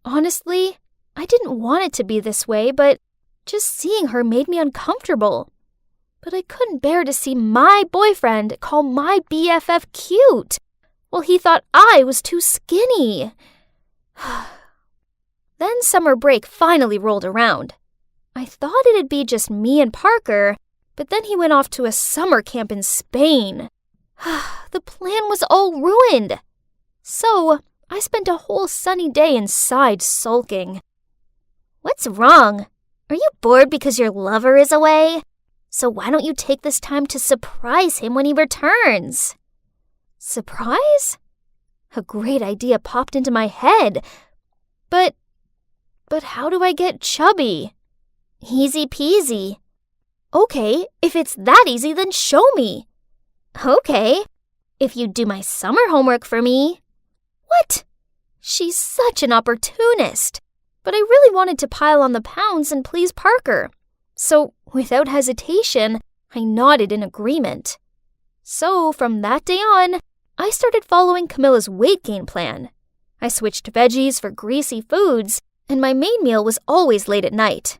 Honestly, I didn't want it to be this way, but just seeing her made me uncomfortable. But I couldn't bear to see my boyfriend call my BFF cute, while he thought I was too skinny. Then summer break finally rolled around. I thought it'd be just me and Parker, but then he went off to a summer camp in Spain. The plan was all ruined. So I spent a whole sunny day inside sulking. What's wrong? Are you bored because your lover is away? So why don't you take this time to surprise him when he returns? Surprise? A great idea popped into my head. But how do I get chubby? Easy peasy. Okay, if it's that easy, then show me. Okay, if you do my summer homework for me. What? She's such an opportunist. But I really wanted to pile on the pounds and please Parker. So, without hesitation, I nodded in agreement. So, from that day on, I started following Camilla's weight gain plan. I switched veggies for greasy foods, and my main meal was always late at night.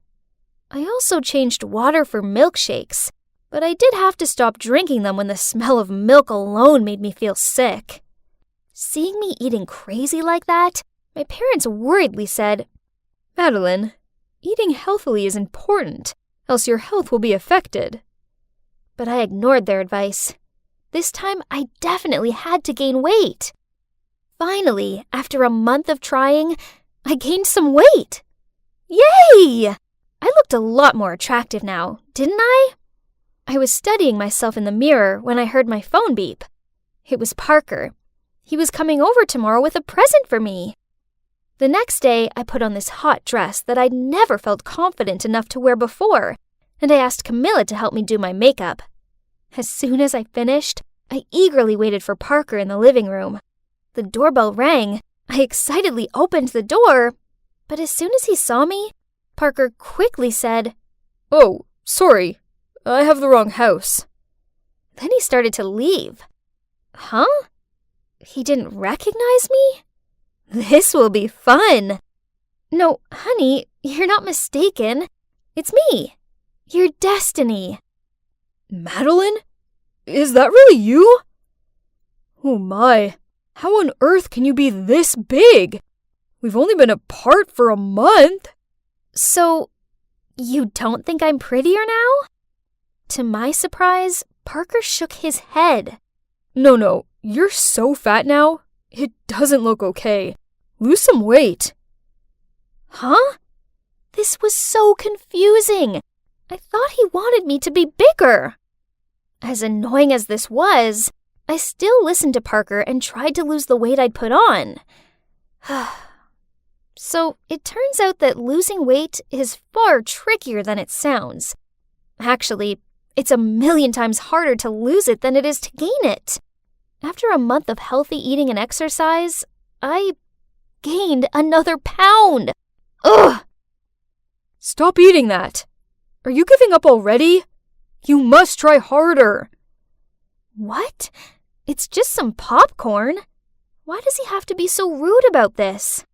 I also changed water for milkshakes, but I did have to stop drinking them when the smell of milk alone made me feel sick. Seeing me eating crazy like that, my parents worriedly said, Madeline, eating healthily is important, else your health will be affected. But I ignored their advice. This time, I definitely had to gain weight. Finally, after a month of trying, I gained some weight. Yay! I looked a lot more attractive now, didn't I? I was studying myself in the mirror when I heard my phone beep. It was Parker. He was coming over tomorrow with a present for me. The next day, I put on this hot dress that I'd never felt confident enough to wear before, and I asked Camilla to help me do my makeup. As soon as I finished, I eagerly waited for Parker in the living room. The doorbell rang. I excitedly opened the door, but as soon as he saw me, Parker quickly said, Oh, sorry, I have the wrong house. Then he started to leave. Huh? He didn't recognize me? This will be fun. No, honey, you're not mistaken. It's me, your destiny. Madeline? Is that really you? Oh my, how on earth can you be this big? We've only been apart for a month. So, you don't think I'm prettier now? To my surprise, Parker shook his head. No, you're so fat now. It doesn't look okay. Lose some weight. Huh? This was so confusing. I thought he wanted me to be bigger. As annoying as this was, I still listened to Parker and tried to lose the weight I'd put on. So it turns out that losing weight is far trickier than it sounds. Actually, it's 1,000,000 times harder to lose it than it is to gain it. After a month of healthy eating and exercise, I gained another pound. Ugh! Stop eating that. Are you giving up already? You must try harder. What? It's just some popcorn. Why does he have to be so rude about this?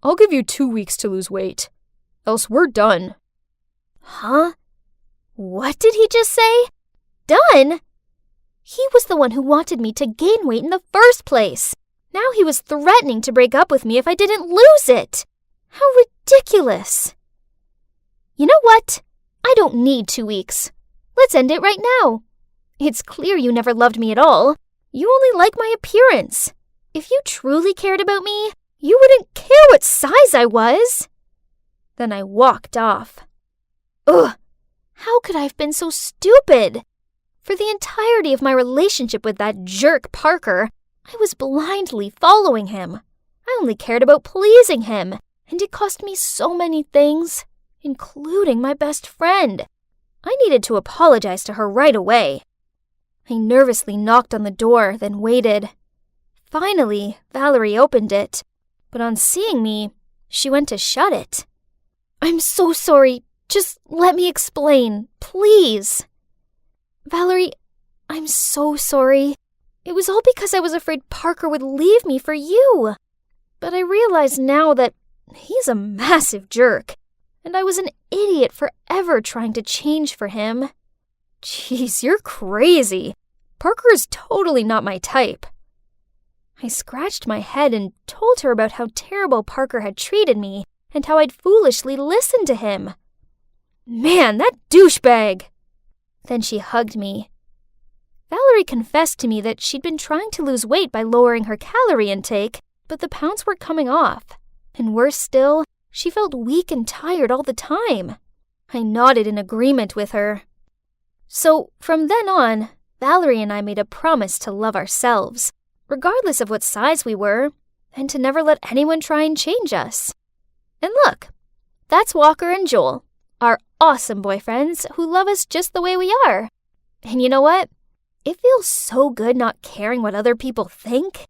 I'll give you 2 weeks to lose weight. Else we're done. Huh? What did he just say? Done? He was the one who wanted me to gain weight in the first place. Now he was threatening to break up with me if I didn't lose it. How ridiculous. You know what? I don't need 2 weeks. Let's end it right now. It's clear you never loved me at all. You only like my appearance. If you truly cared about me, you wouldn't care what size I was. Then I walked off. Ugh! How could I have been so stupid? For the entirety of my relationship with that jerk Parker, I was blindly following him. I only cared about pleasing him, and it cost me so many things, including my best friend. I needed to apologize to her right away. I nervously knocked on the door, then waited. Finally, Valerie opened it, but on seeing me, she went to shut it. I'm so sorry. Just let me explain, please. Valerie, I'm so sorry. It was all because I was afraid Parker would leave me for you. But I realize now that he's a massive jerk, and I was an idiot for ever trying to change for him. Jeez, you're crazy. Parker is totally not my type. I scratched my head and told her about how terrible Parker had treated me and how I'd foolishly listened to him. Man, that douchebag! Then she hugged me. Valerie confessed to me that she'd been trying to lose weight by lowering her calorie intake, but the pounds weren't coming off. And worse still, she felt weak and tired all the time. I nodded in agreement with her. So, from then on, Valerie and I made a promise to love ourselves, regardless of what size we were, and to never let anyone try and change us. And look, that's Walker and Joel, our awesome boyfriends who love us just the way we are. And you know what? It feels so good not caring what other people think.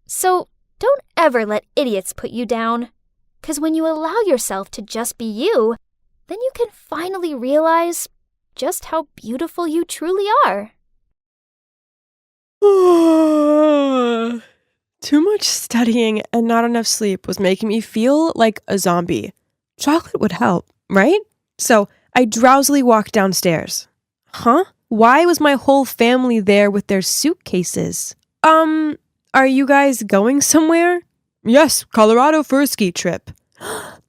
So, don't ever let idiots put you down. 'Cause when you allow yourself to just be you, then you can finally realize just how beautiful you truly are. Too much studying and not enough sleep was making me feel like a zombie. Chocolate would help, right? So I drowsily walked downstairs. Huh? Why was my whole family there with their suitcases? Are you guys going somewhere? Yes, Colorado for a ski trip.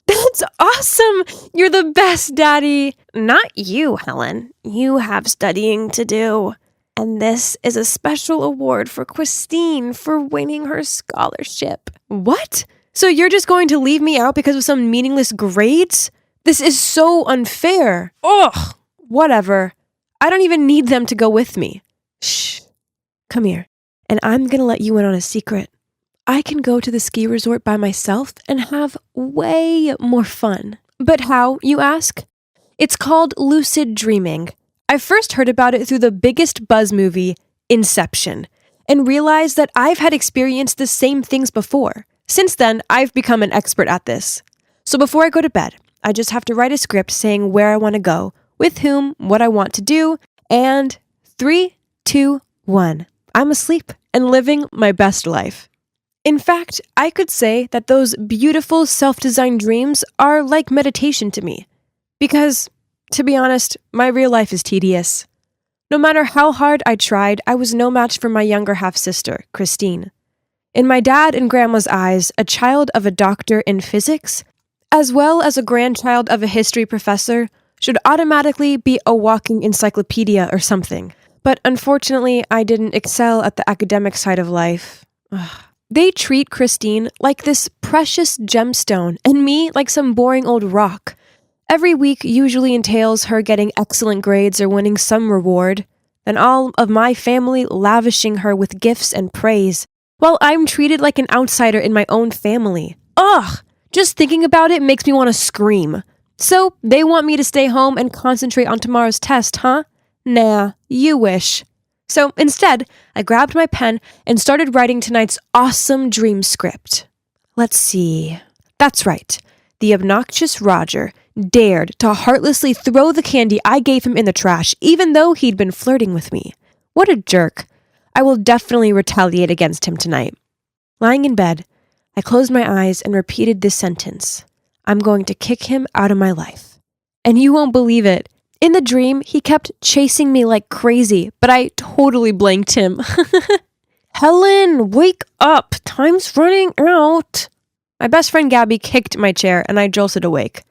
That's awesome! You're the best, Daddy! Not you, Helen. You have studying to do. And this is a special award for Christine for winning her scholarship. What? So you're just going to leave me out because of some meaningless grades? This is so unfair. Ugh! Whatever. I don't even need them to go with me. Shh. Come here. And I'm gonna let you in on a secret. I can go to the ski resort by myself and have way more fun. But how, you ask? It's called lucid dreaming. I first heard about it through the biggest buzz movie, Inception, and realized that I've had experienced the same things before. Since then, I've become an expert at this. So before I go to bed, I just have to write a script saying where I want to go, with whom, what I want to do, and 3, 2, 1. I'm asleep and living my best life. In fact, I could say that those beautiful self-designed dreams are like meditation to me. Because, to be honest, my real life is tedious. No matter how hard I tried, I was no match for my younger half-sister, Christine. In my dad and grandma's eyes, a child of a doctor in physics, as well as a grandchild of a history professor, should automatically be a walking encyclopedia or something. But unfortunately, I didn't excel at the academic side of life. Ugh. They treat Christine like this precious gemstone and me like some boring old rock. Every week usually entails her getting excellent grades or winning some reward, and all of my family lavishing her with gifts and praise, while I'm treated like an outsider in my own family. Ugh! Just thinking about it makes me want to scream. So, they want me to stay home and concentrate on tomorrow's test, huh? Nah, you wish. So instead, I grabbed my pen and started writing tonight's awesome dream script. Let's see. That's right. The obnoxious Roger dared to heartlessly throw the candy I gave him in the trash, even though he'd been flirting with me. What a jerk. I will definitely retaliate against him tonight. Lying in bed, I closed my eyes and repeated this sentence. I'm going to kick him out of my life. And you won't believe it. In the dream, he kept chasing me like crazy, but I totally blanked him. Helen, wake up! Time's running out! My best friend Gabby kicked my chair and I jolted awake.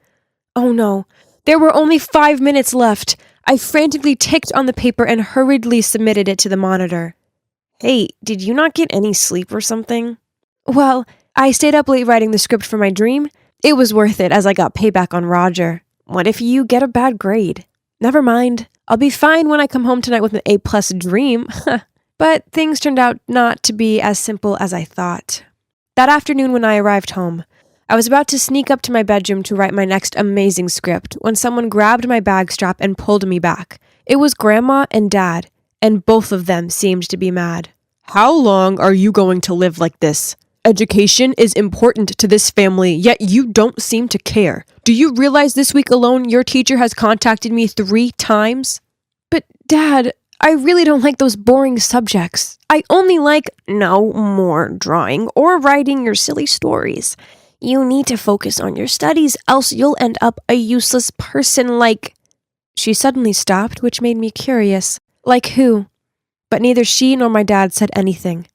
Oh no, there were only 5 minutes left. I frantically ticked on the paper and hurriedly submitted it to the monitor. Hey, did you not get any sleep or something? Well, I stayed up late writing the script for my dream. It was worth it as I got payback on Roger. What if you get a bad grade? Never mind. I'll be fine when I come home tonight with an A+ dream. But things turned out not to be as simple as I thought. That afternoon when I arrived home, I was about to sneak up to my bedroom to write my next amazing script when someone grabbed my bag strap and pulled me back. It was Grandma and Dad, and both of them seemed to be mad. How long are you going to live like this? Education is important to this family, yet you don't seem to care. Do you realize this week alone your teacher has contacted me 3 times? But Dad, I really don't like those boring subjects. I only like no more drawing or writing your silly stories. You need to focus on your studies, else you'll end up a useless person like... She suddenly stopped, which made me curious. Like who? But neither she nor my dad said anything.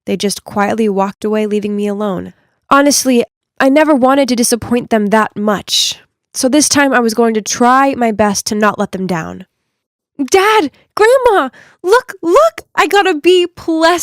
They just quietly walked away, leaving me alone. Honestly, I never wanted to disappoint them that much. So this time I was going to try my best to not let them down. Dad! Grandma! Look! I got a B+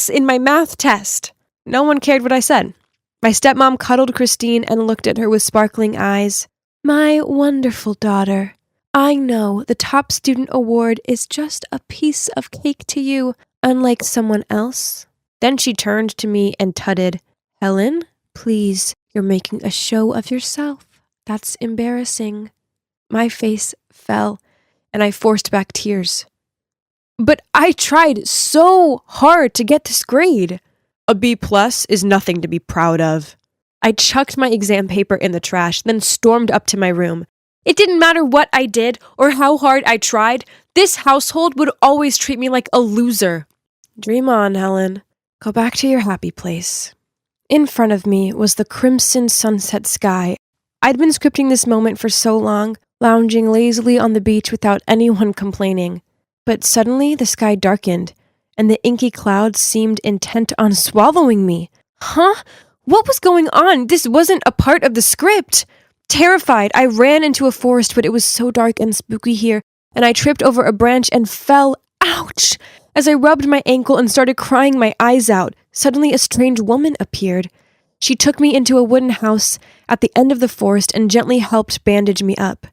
in my math test! No one cared what I said. My stepmom cuddled Christine and looked at her with sparkling eyes. My wonderful daughter. I know the top student award is just a piece of cake to you, unlike someone else. Then she turned to me and tutted, Helen, please, you're making a show of yourself. That's embarrassing. My face fell, and I forced back tears. But I tried so hard to get this grade. A B+ is nothing to be proud of. I chucked my exam paper in the trash, then stormed up to my room. It didn't matter what I did or how hard I tried. This household would always treat me like a loser. Dream on, Helen. Go back to your happy place. In front of me was the crimson sunset sky. I'd been scripting this moment for so long, lounging lazily on the beach without anyone complaining. But suddenly the sky darkened, and the inky clouds seemed intent on swallowing me. Huh? What was going on? This wasn't a part of the script. Terrified, I ran into a forest, but it was so dark and spooky here, and I tripped over a branch and fell. Ouch! As I rubbed my ankle and started crying my eyes out, suddenly a strange woman appeared. She took me into a wooden house at the end of the forest and gently helped bandage me up.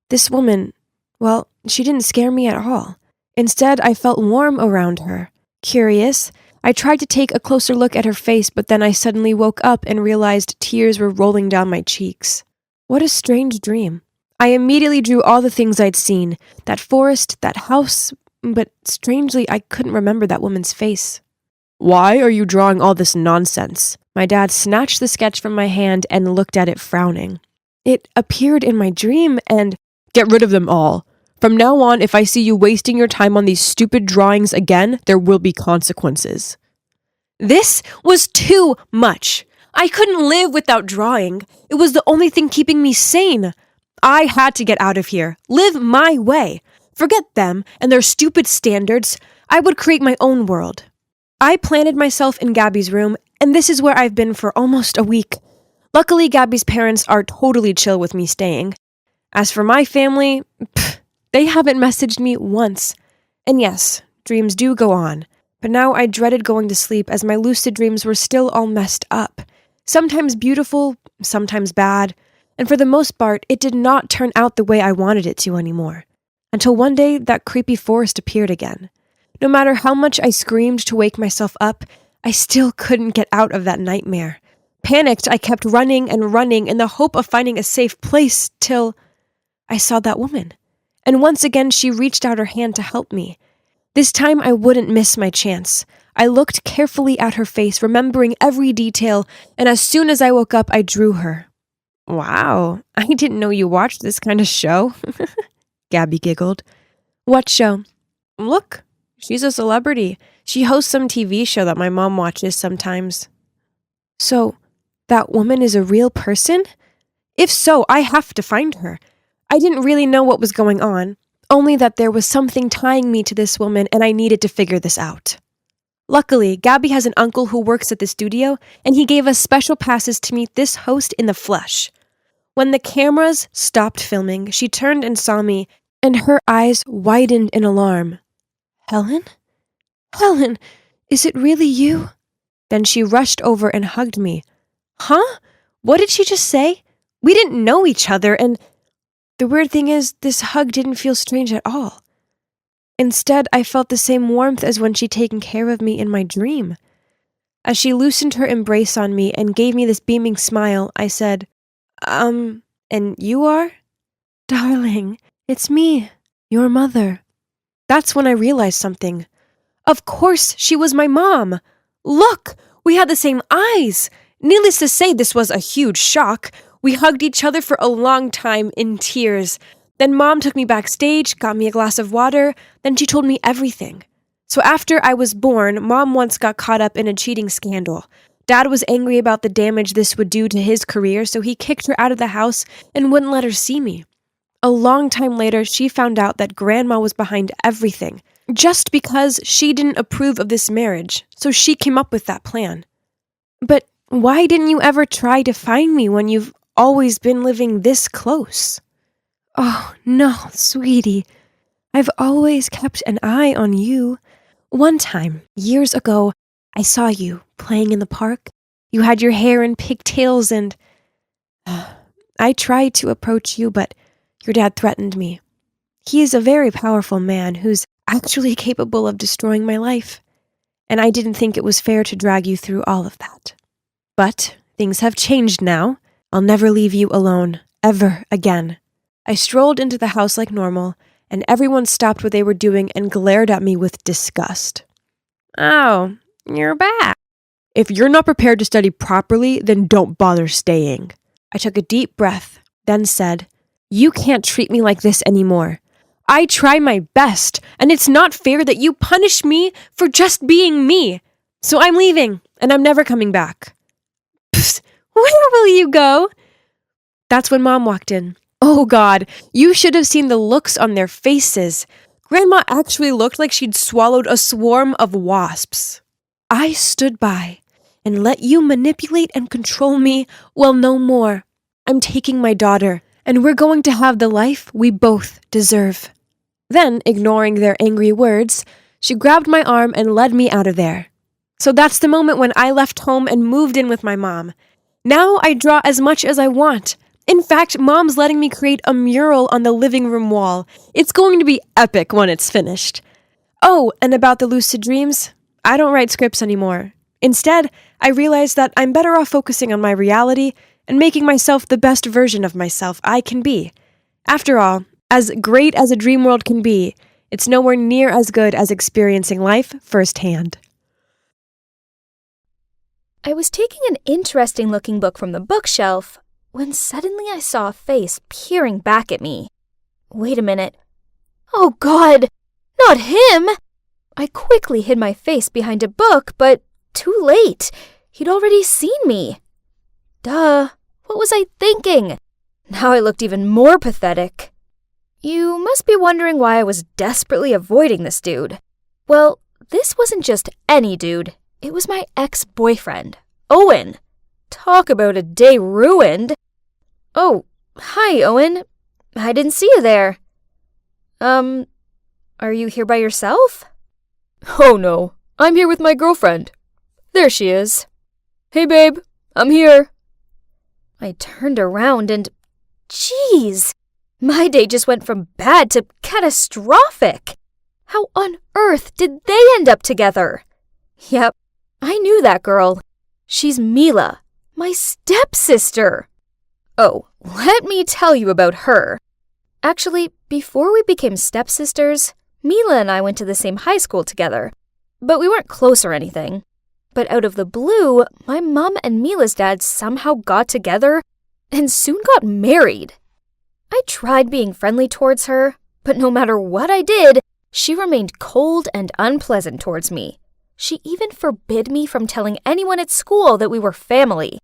This woman, well, she didn't scare me at all. Instead, I felt warm around her. Curious, I tried to take a closer look at her face, but then I suddenly woke up and realized tears were rolling down my cheeks. What a strange dream. I immediately drew all the things I'd seen, that forest, that house, but strangely, I couldn't remember that woman's face. Why are you drawing all this nonsense? My dad snatched the sketch from my hand and looked at it frowning. It appeared in my dream and... Get rid of them all. From now on, if I see you wasting your time on these stupid drawings again, there will be consequences. This was too much. I couldn't live without drawing. It was the only thing keeping me sane. I had to get out of here, live my way. Forget them and their stupid standards. I would create my own world. I planted myself in Gabby's room, and this is where I've been for almost a week. Luckily, Gabby's parents are totally chill with me staying. As for my family, they haven't messaged me once. And yes, dreams do go on. But now I dreaded going to sleep as my lucid dreams were still all messed up. Sometimes beautiful, sometimes bad. And for the most part, it did not turn out the way I wanted it to anymore. Until one day, that creepy forest appeared again. No matter how much I screamed to wake myself up, I still couldn't get out of that nightmare. Panicked, I kept running and running in the hope of finding a safe place till I saw that woman. And once again, she reached out her hand to help me. This time, I wouldn't miss my chance. I looked carefully at her face, remembering every detail, and as soon as I woke up, I drew her. Wow, I didn't know you watched this kind of show. Gabby giggled. What show? Look, she's a celebrity. She hosts some TV show that my mom watches sometimes. So, that woman is a real person? If so, I have to find her. I didn't really know what was going on, only that there was something tying me to this woman and I needed to figure this out. Luckily, Gabby has an uncle who works at the studio, and he gave us special passes to meet this host in the flesh. When the cameras stopped filming, she turned and saw me, and her eyes widened in alarm. Helen? Helen, is it really you? Then she rushed over and hugged me. Huh? What did she just say? We didn't know each other, and the weird thing is, this hug didn't feel strange at all. Instead, I felt the same warmth as when she'd taken care of me in my dream. As she loosened her embrace on me and gave me this beaming smile, I said, and you are? Darling, it's me, your mother. That's when I realized something. Of course, she was my mom. Look, we had the same eyes. Needless to say, this was a huge shock. We hugged each other for a long time in tears. Then Mom took me backstage, got me a glass of water, then she told me everything. So after I was born, Mom once got caught up in a cheating scandal. Dad was angry about the damage this would do to his career, so he kicked her out of the house and wouldn't let her see me. a long time later, she found out that Grandma was behind everything, just because she didn't approve of this marriage, so she came up with that plan. But why didn't you ever try to find me when you've always been living this close? Oh, no, sweetie. I've always kept an eye on you. One time, years ago, I saw you playing in the park. You had your hair in pigtails and... I tried to approach you, but your dad threatened me. He is a very powerful man who's actually capable of destroying my life. And I didn't think it was fair to drag you through all of that. But things have changed now. I'll never leave you alone, ever again. I strolled into the house like normal, and everyone stopped what they were doing and glared at me with disgust. Oh, you're back. If you're not prepared to study properly, then don't bother staying. I took a deep breath, then said, You can't treat me like this anymore. I try my best, and it's not fair that you punish me for just being me. So I'm leaving, and I'm never coming back. Psst, where will you go? That's when Mom walked in. Oh God, you should have seen the looks on their faces. Grandma actually looked like she'd swallowed a swarm of wasps. I stood by and let you manipulate and control me. Well, no more. I'm taking my daughter, and we're going to have the life we both deserve. Then, ignoring their angry words, she grabbed my arm and led me out of there. So that's the moment when I left home and moved in with my mom. Now I draw as much as I want. In fact, Mom's letting me create a mural on the living room wall. It's going to be epic when it's finished. Oh, and about the lucid dreams, I don't write scripts anymore. Instead, I realized that I'm better off focusing on my reality and making myself the best version of myself I can be. After all, as great as a dream world can be, it's nowhere near as good as experiencing life firsthand. I was taking an interesting-looking book from the bookshelf when suddenly I saw a face peering back at me. Wait a minute. Oh God, not him! I quickly hid my face behind a book, but too late. He'd already seen me. Duh, what was I thinking? Now I looked even more pathetic. You must be wondering why I was desperately avoiding this dude. Well, this wasn't just any dude. It was my ex-boyfriend, Owen. Talk about a day ruined. Oh, hi, Owen. I didn't see you there. Are you here by yourself? Oh no, I'm here with my girlfriend. There she is. Hey babe, I'm here. I turned around and, geez, my day just went from bad to catastrophic. How on earth did they end up together? Yep, I knew that girl. She's Mila, my stepsister. Oh, let me tell you about her. Actually, before we became stepsisters, Mila and I went to the same high school together, but we weren't close or anything. But out of the blue, my mom and Mila's dad somehow got together and soon got married. I tried being friendly towards her, but no matter what I did, she remained cold and unpleasant towards me. She even forbid me from telling anyone at school that we were family.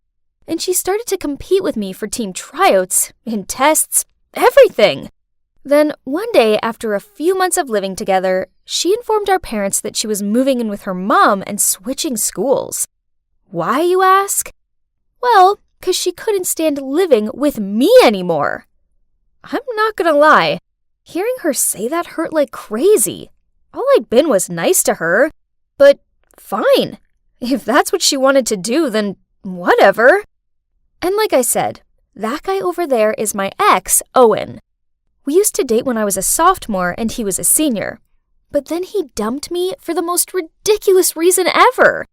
And she started to compete with me for team tryouts, in tests, everything. Then one day, after a few months of living together, she informed our parents that she was moving in with her mom and switching schools. Why, you ask? Well, 'cause she couldn't stand living with me anymore. I'm not gonna lie, hearing her say that hurt like crazy. All I'd been was nice to her, but fine. If that's what she wanted to do, then whatever. And like I said, that guy over there is my ex, Owen. We used to date when I was a sophomore and he was a senior. But then he dumped me for the most ridiculous reason ever.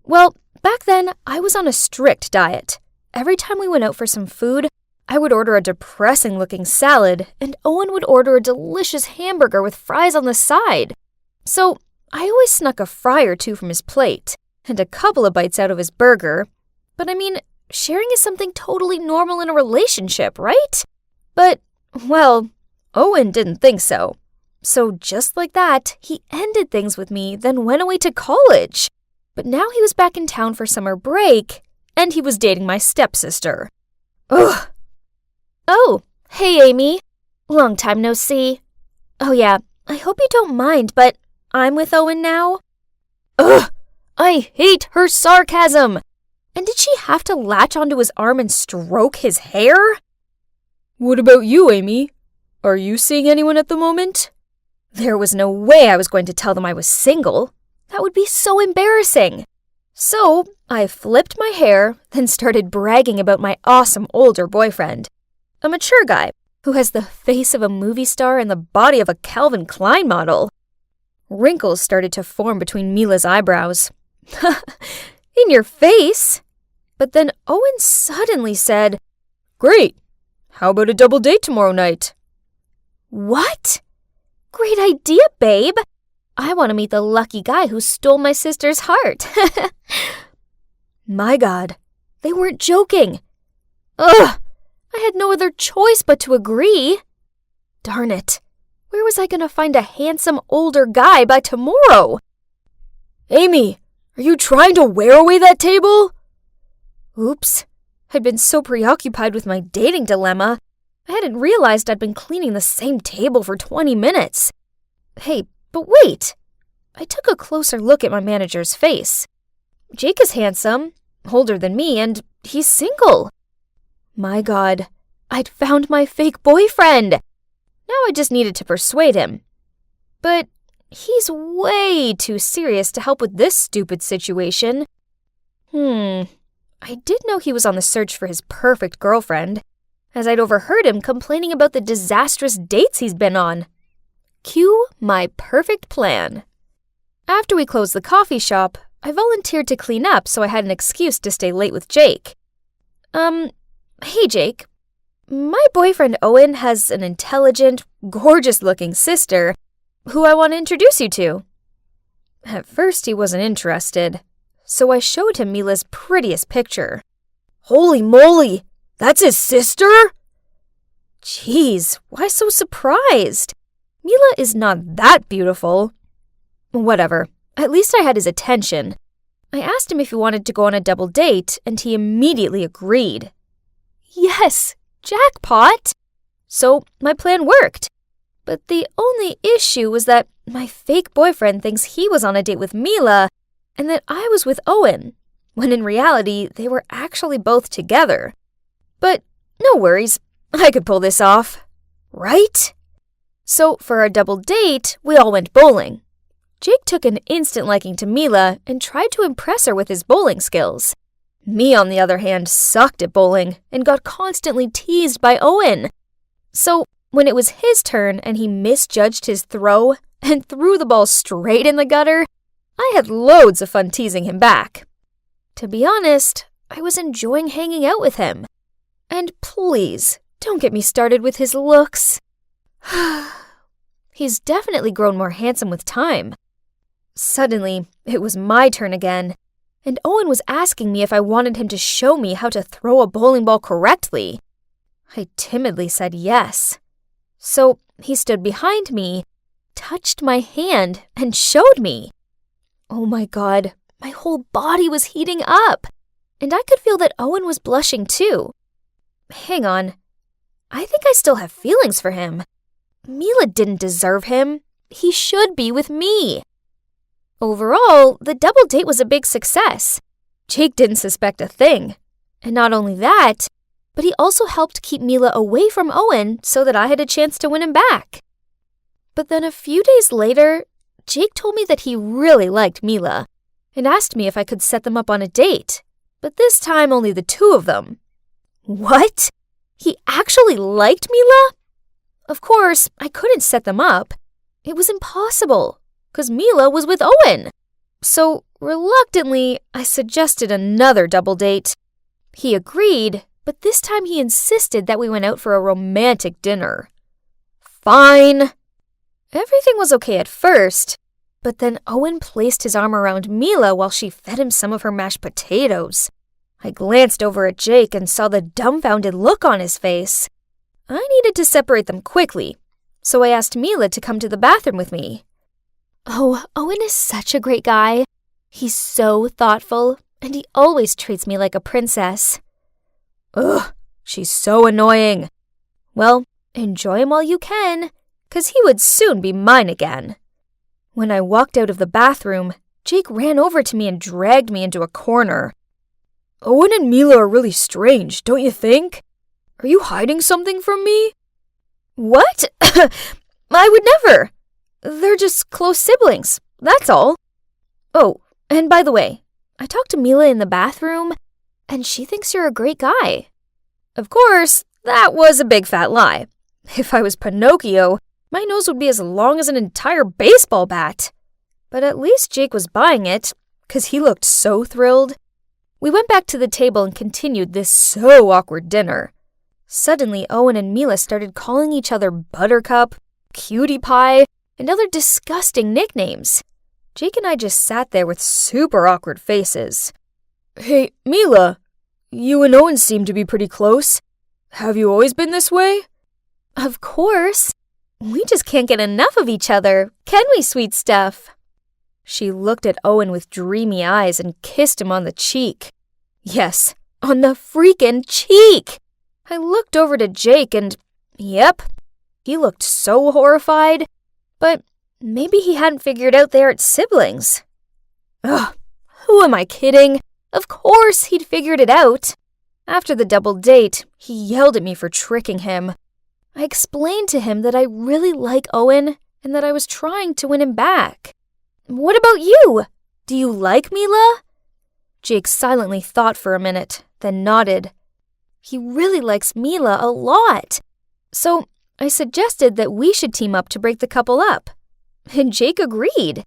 Well, back then, I was on a strict diet. Every time we went out for some food, I would order a depressing-looking salad, and Owen would order a delicious hamburger with fries on the side. So I always snuck a fry or two from his plate, and a couple of bites out of his burger. But I mean, sharing is something totally normal in a relationship, right? But, well, Owen didn't think so. So just like that, he ended things with me, then went away to college. But now he was back in town for summer break, and he was dating my stepsister. Ugh. Oh, hey Amy. Long time no see. Oh yeah, I hope you don't mind, but I'm with Owen now. Ugh! I hate her sarcasm! And did she have to latch onto his arm and stroke his hair? What about you, Amy? Are you seeing anyone at the moment? There was no way I was going to tell them I was single. That would be so embarrassing. So I flipped my hair, then started bragging about my awesome older boyfriend. A mature guy who has the face of a movie star and the body of a Calvin Klein model. Wrinkles started to form between Mila's eyebrows. In your face? But then Owen suddenly said, Great! How about a double date tomorrow night? What? Great idea, babe! I want to meet the lucky guy who stole my sister's heart. My God, they weren't joking. Ugh! I had no other choice but to agree. Darn it. Where was I going to find a handsome older guy by tomorrow? Amy, are you trying to wear away that table? Oops. I'd been so preoccupied with my dating dilemma, I hadn't realized I'd been cleaning the same table for 20 minutes. Hey, but wait. I took a closer look at my manager's face. Jake is handsome, older than me, and he's single. My God, I'd found my fake boyfriend. Now I just needed to persuade him. But he's way too serious to help with this stupid situation. I did know he was on the search for his perfect girlfriend, as I'd overheard him complaining about the disastrous dates he's been on. Cue my perfect plan. After we closed the coffee shop, I volunteered to clean up so I had an excuse to stay late with Jake. Hey Jake. My boyfriend Owen has an intelligent, gorgeous-looking sister who I want to introduce you to. At first he wasn't interested, so I showed him Mila's prettiest picture. Holy moly! That's his sister? Jeez, why so surprised? Mila is not that beautiful. Whatever, at least I had his attention. I asked him if he wanted to go on a double date, and he immediately agreed. Yes, jackpot! So my plan worked. But the only issue was that my fake boyfriend thinks he was on a date with Mila, and that I was with Owen, when in reality they were actually both together. But no worries, I could pull this off. Right? So for our double date, we all went bowling. Jake took an instant liking to Mila and tried to impress her with his bowling skills. Me, on the other hand, sucked at bowling and got constantly teased by Owen. So when it was his turn and he misjudged his throw and threw the ball straight in the gutter, I had loads of fun teasing him back. To be honest, I was enjoying hanging out with him. And please, don't get me started with his looks. He's definitely grown more handsome with time. Suddenly, it was my turn again, and Owen was asking me if I wanted him to show me how to throw a bowling ball correctly. I timidly said yes. So he stood behind me, touched my hand, and showed me. Oh my God, my whole body was heating up, and I could feel that Owen was blushing too. Hang on, I think I still have feelings for him. Mila didn't deserve him. He should be with me. Overall, the double date was a big success. Jake didn't suspect a thing. And not only that, but he also helped keep Mila away from Owen so that I had a chance to win him back. But then a few days later, Jake told me that he really liked Mila and asked me if I could set them up on a date, but this time only the two of them. What? He actually liked Mila? Of course, I couldn't set them up. It was impossible, because Mila was with Owen. So, reluctantly, I suggested another double date. He agreed, but this time he insisted that we went out for a romantic dinner. Fine. Everything was okay at first, but then Owen placed his arm around Mila while she fed him some of her mashed potatoes. I glanced over at Jake and saw the dumbfounded look on his face. I needed to separate them quickly, so I asked Mila to come to the bathroom with me. Oh, Owen is such a great guy. He's so thoughtful, and he always treats me like a princess. Ugh, she's so annoying. Well, Enjoy him while you can, 'cause he would soon be mine again. When I walked out of the bathroom, Jake ran over to me and dragged me into a corner. Owen and Mila are really strange, don't you think? Are you hiding something from me? What? I would never. They're just close siblings, that's all. Oh, and by the way, I talked to Mila in the bathroom, and she thinks you're a great guy. Of course, that was a big fat lie. If I was Pinocchio, my nose would be as long as an entire baseball bat. But at least Jake was buying it, 'cause he looked so thrilled. We went back to the table and continued this so awkward dinner. Suddenly, Owen and Mila started calling each other Buttercup, Cutie Pie, and other disgusting nicknames. Jake and I just sat there with super awkward faces. Hey, Mila, you and Owen seem to be pretty close. Have you always been this way? Of course. We just can't get enough of each other, can we, sweet stuff? She looked at Owen with dreamy eyes and kissed him on the cheek. Yes, on the freaking cheek! I looked over to Jake and, yep, he looked so horrified, but maybe he hadn't figured out they aren't siblings. Ugh, who am I kidding? Of course he'd figured it out. After the double date, he yelled at me for tricking him. I explained to him that I really like Owen and that I was trying to win him back. What about you? Do you like Mila? Jake silently thought for a minute, then nodded. He really likes Mila a lot. So I suggested that we should team up to break the couple up. And Jake agreed.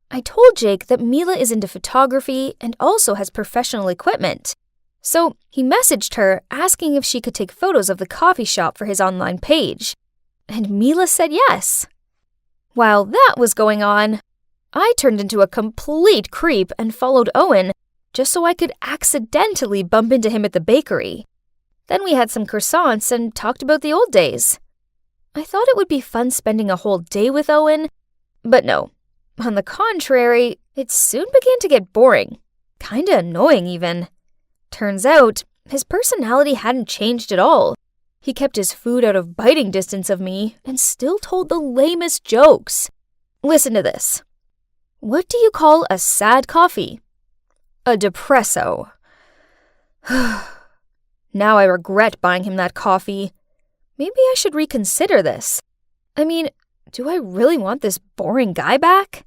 I told Jake that Mila is into photography and also has professional equipment. So he messaged her asking if she could take photos of the coffee shop for his online page. And Mila said yes. While that was going on, I turned into a complete creep and followed Owen just so I could accidentally bump into him at the bakery. Then we had some croissants and talked about the old days. I thought it would be fun spending a whole day with Owen, but no. On the contrary, it soon began to get boring. Kinda annoying even. Turns out, his personality hadn't changed at all. He kept his food out of biting distance of me and still told the lamest jokes. Listen to this. What do you call a sad coffee? A depresso. Now I regret buying him that coffee. Maybe I should reconsider this. I mean, do I really want this boring guy back?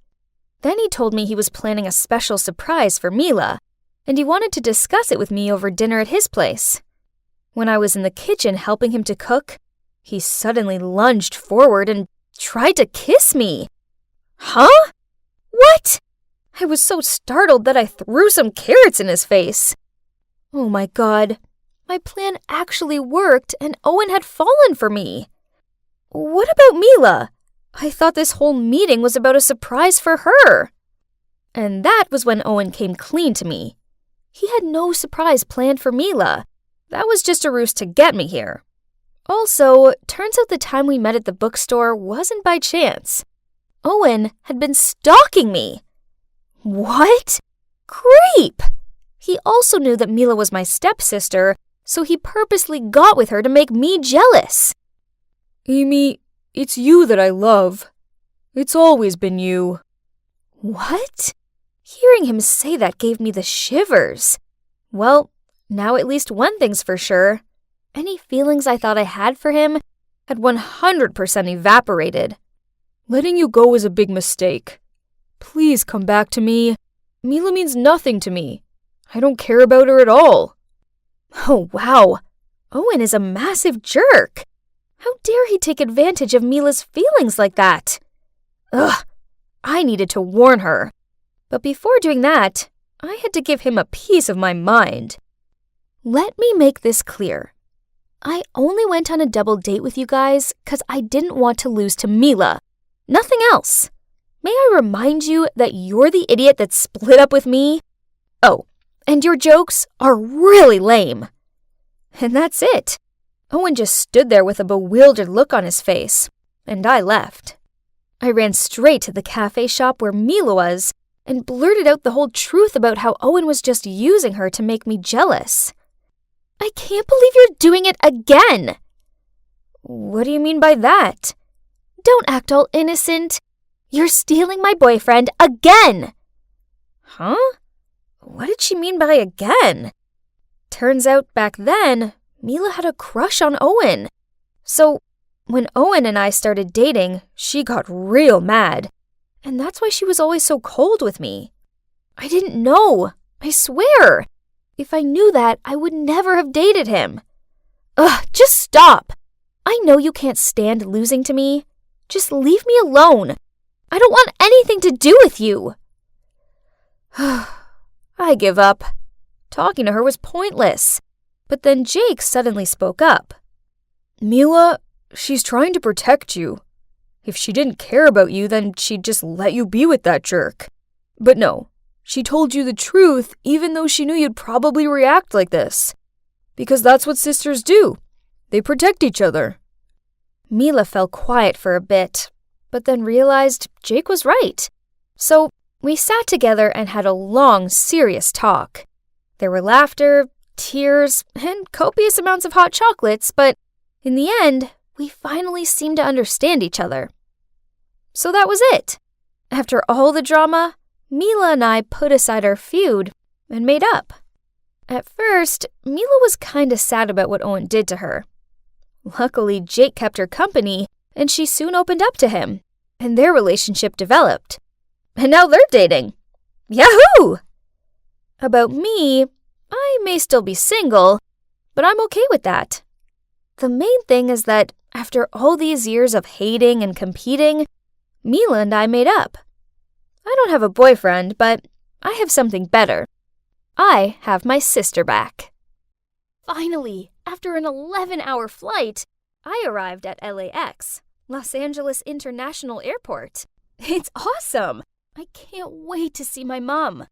Then he told me he was planning a special surprise for Mila, and he wanted to discuss it with me over dinner at his place. When I was in the kitchen helping him to cook, he suddenly lunged forward and tried to kiss me. Huh? What? I was so startled that I threw some carrots in his face. Oh my God. My plan actually worked and Owen had fallen for me. What about Mila? I thought this whole meeting was about a surprise for her. And that was when Owen came clean to me. He had no surprise planned for Mila. That was just a ruse to get me here. Also, turns out the time we met at the bookstore wasn't by chance. Owen had been stalking me. What? Creep! He also knew that Mila was my stepsister, so he purposely got with her to make me jealous. Amy, it's you that I love. It's always been you. What? Hearing him say that gave me the shivers. Well, now at least one thing's for sure. Any feelings I thought I had for him had 100% evaporated. Letting you go was a big mistake. Please come back to me. Mila means nothing to me. I don't care about her at all. Oh, wow. Owen is a massive jerk. How dare he take advantage of Mila's feelings like that? Ugh, I needed to warn her. But before doing that, I had to give him a piece of my mind. Let me make this clear. I only went on a double date with you guys because I didn't want to lose to Mila. Nothing else. May I remind you that you're the idiot that split up with me? Oh, and your jokes are really lame. And that's it. Owen just stood there with a bewildered look on his face, and I left. I ran straight to the cafe shop where Mila was and blurted out the whole truth about how Owen was just using her to make me jealous. I can't believe you're doing it again. What do you mean by that? Don't act all innocent. You're stealing my boyfriend again. Huh? What did she mean by again? Turns out back then, Mila had a crush on Owen. So when Owen and I started dating, she got real mad. And that's why she was always so cold with me. I didn't know. I swear. If I knew that, I would never have dated him. Ugh, just stop. I know you can't stand losing to me. Just leave me alone. I don't want anything to do with you. I give up. Talking to her was pointless. But then Jake suddenly spoke up. Mila, she's trying to protect you. If she didn't care about you, then she'd just let you be with that jerk. But no, she told you the truth even though she knew you'd probably react like this. Because that's what sisters do. They protect each other. Mila fell quiet for a bit, but then realized Jake was right. So we sat together and had a long, serious talk. There were laughter, tears, and copious amounts of hot chocolates, but in the end, we finally seemed to understand each other. So that was it. After all the drama, Mila and I put aside our feud and made up. At first, Mila was kinda sad about what Owen did to her. Luckily, Jake kept her company, and she soon opened up to him, and their relationship developed. And now they're dating. Yahoo! About me, I may still be single, but I'm okay with that. The main thing is that after all these years of hating and competing, Mila and I made up. I don't have a boyfriend, but I have something better. I have my sister back. Finally, after an 11-hour flight, I arrived at LAX, Los Angeles International Airport. It's awesome! I can't wait to see my mom.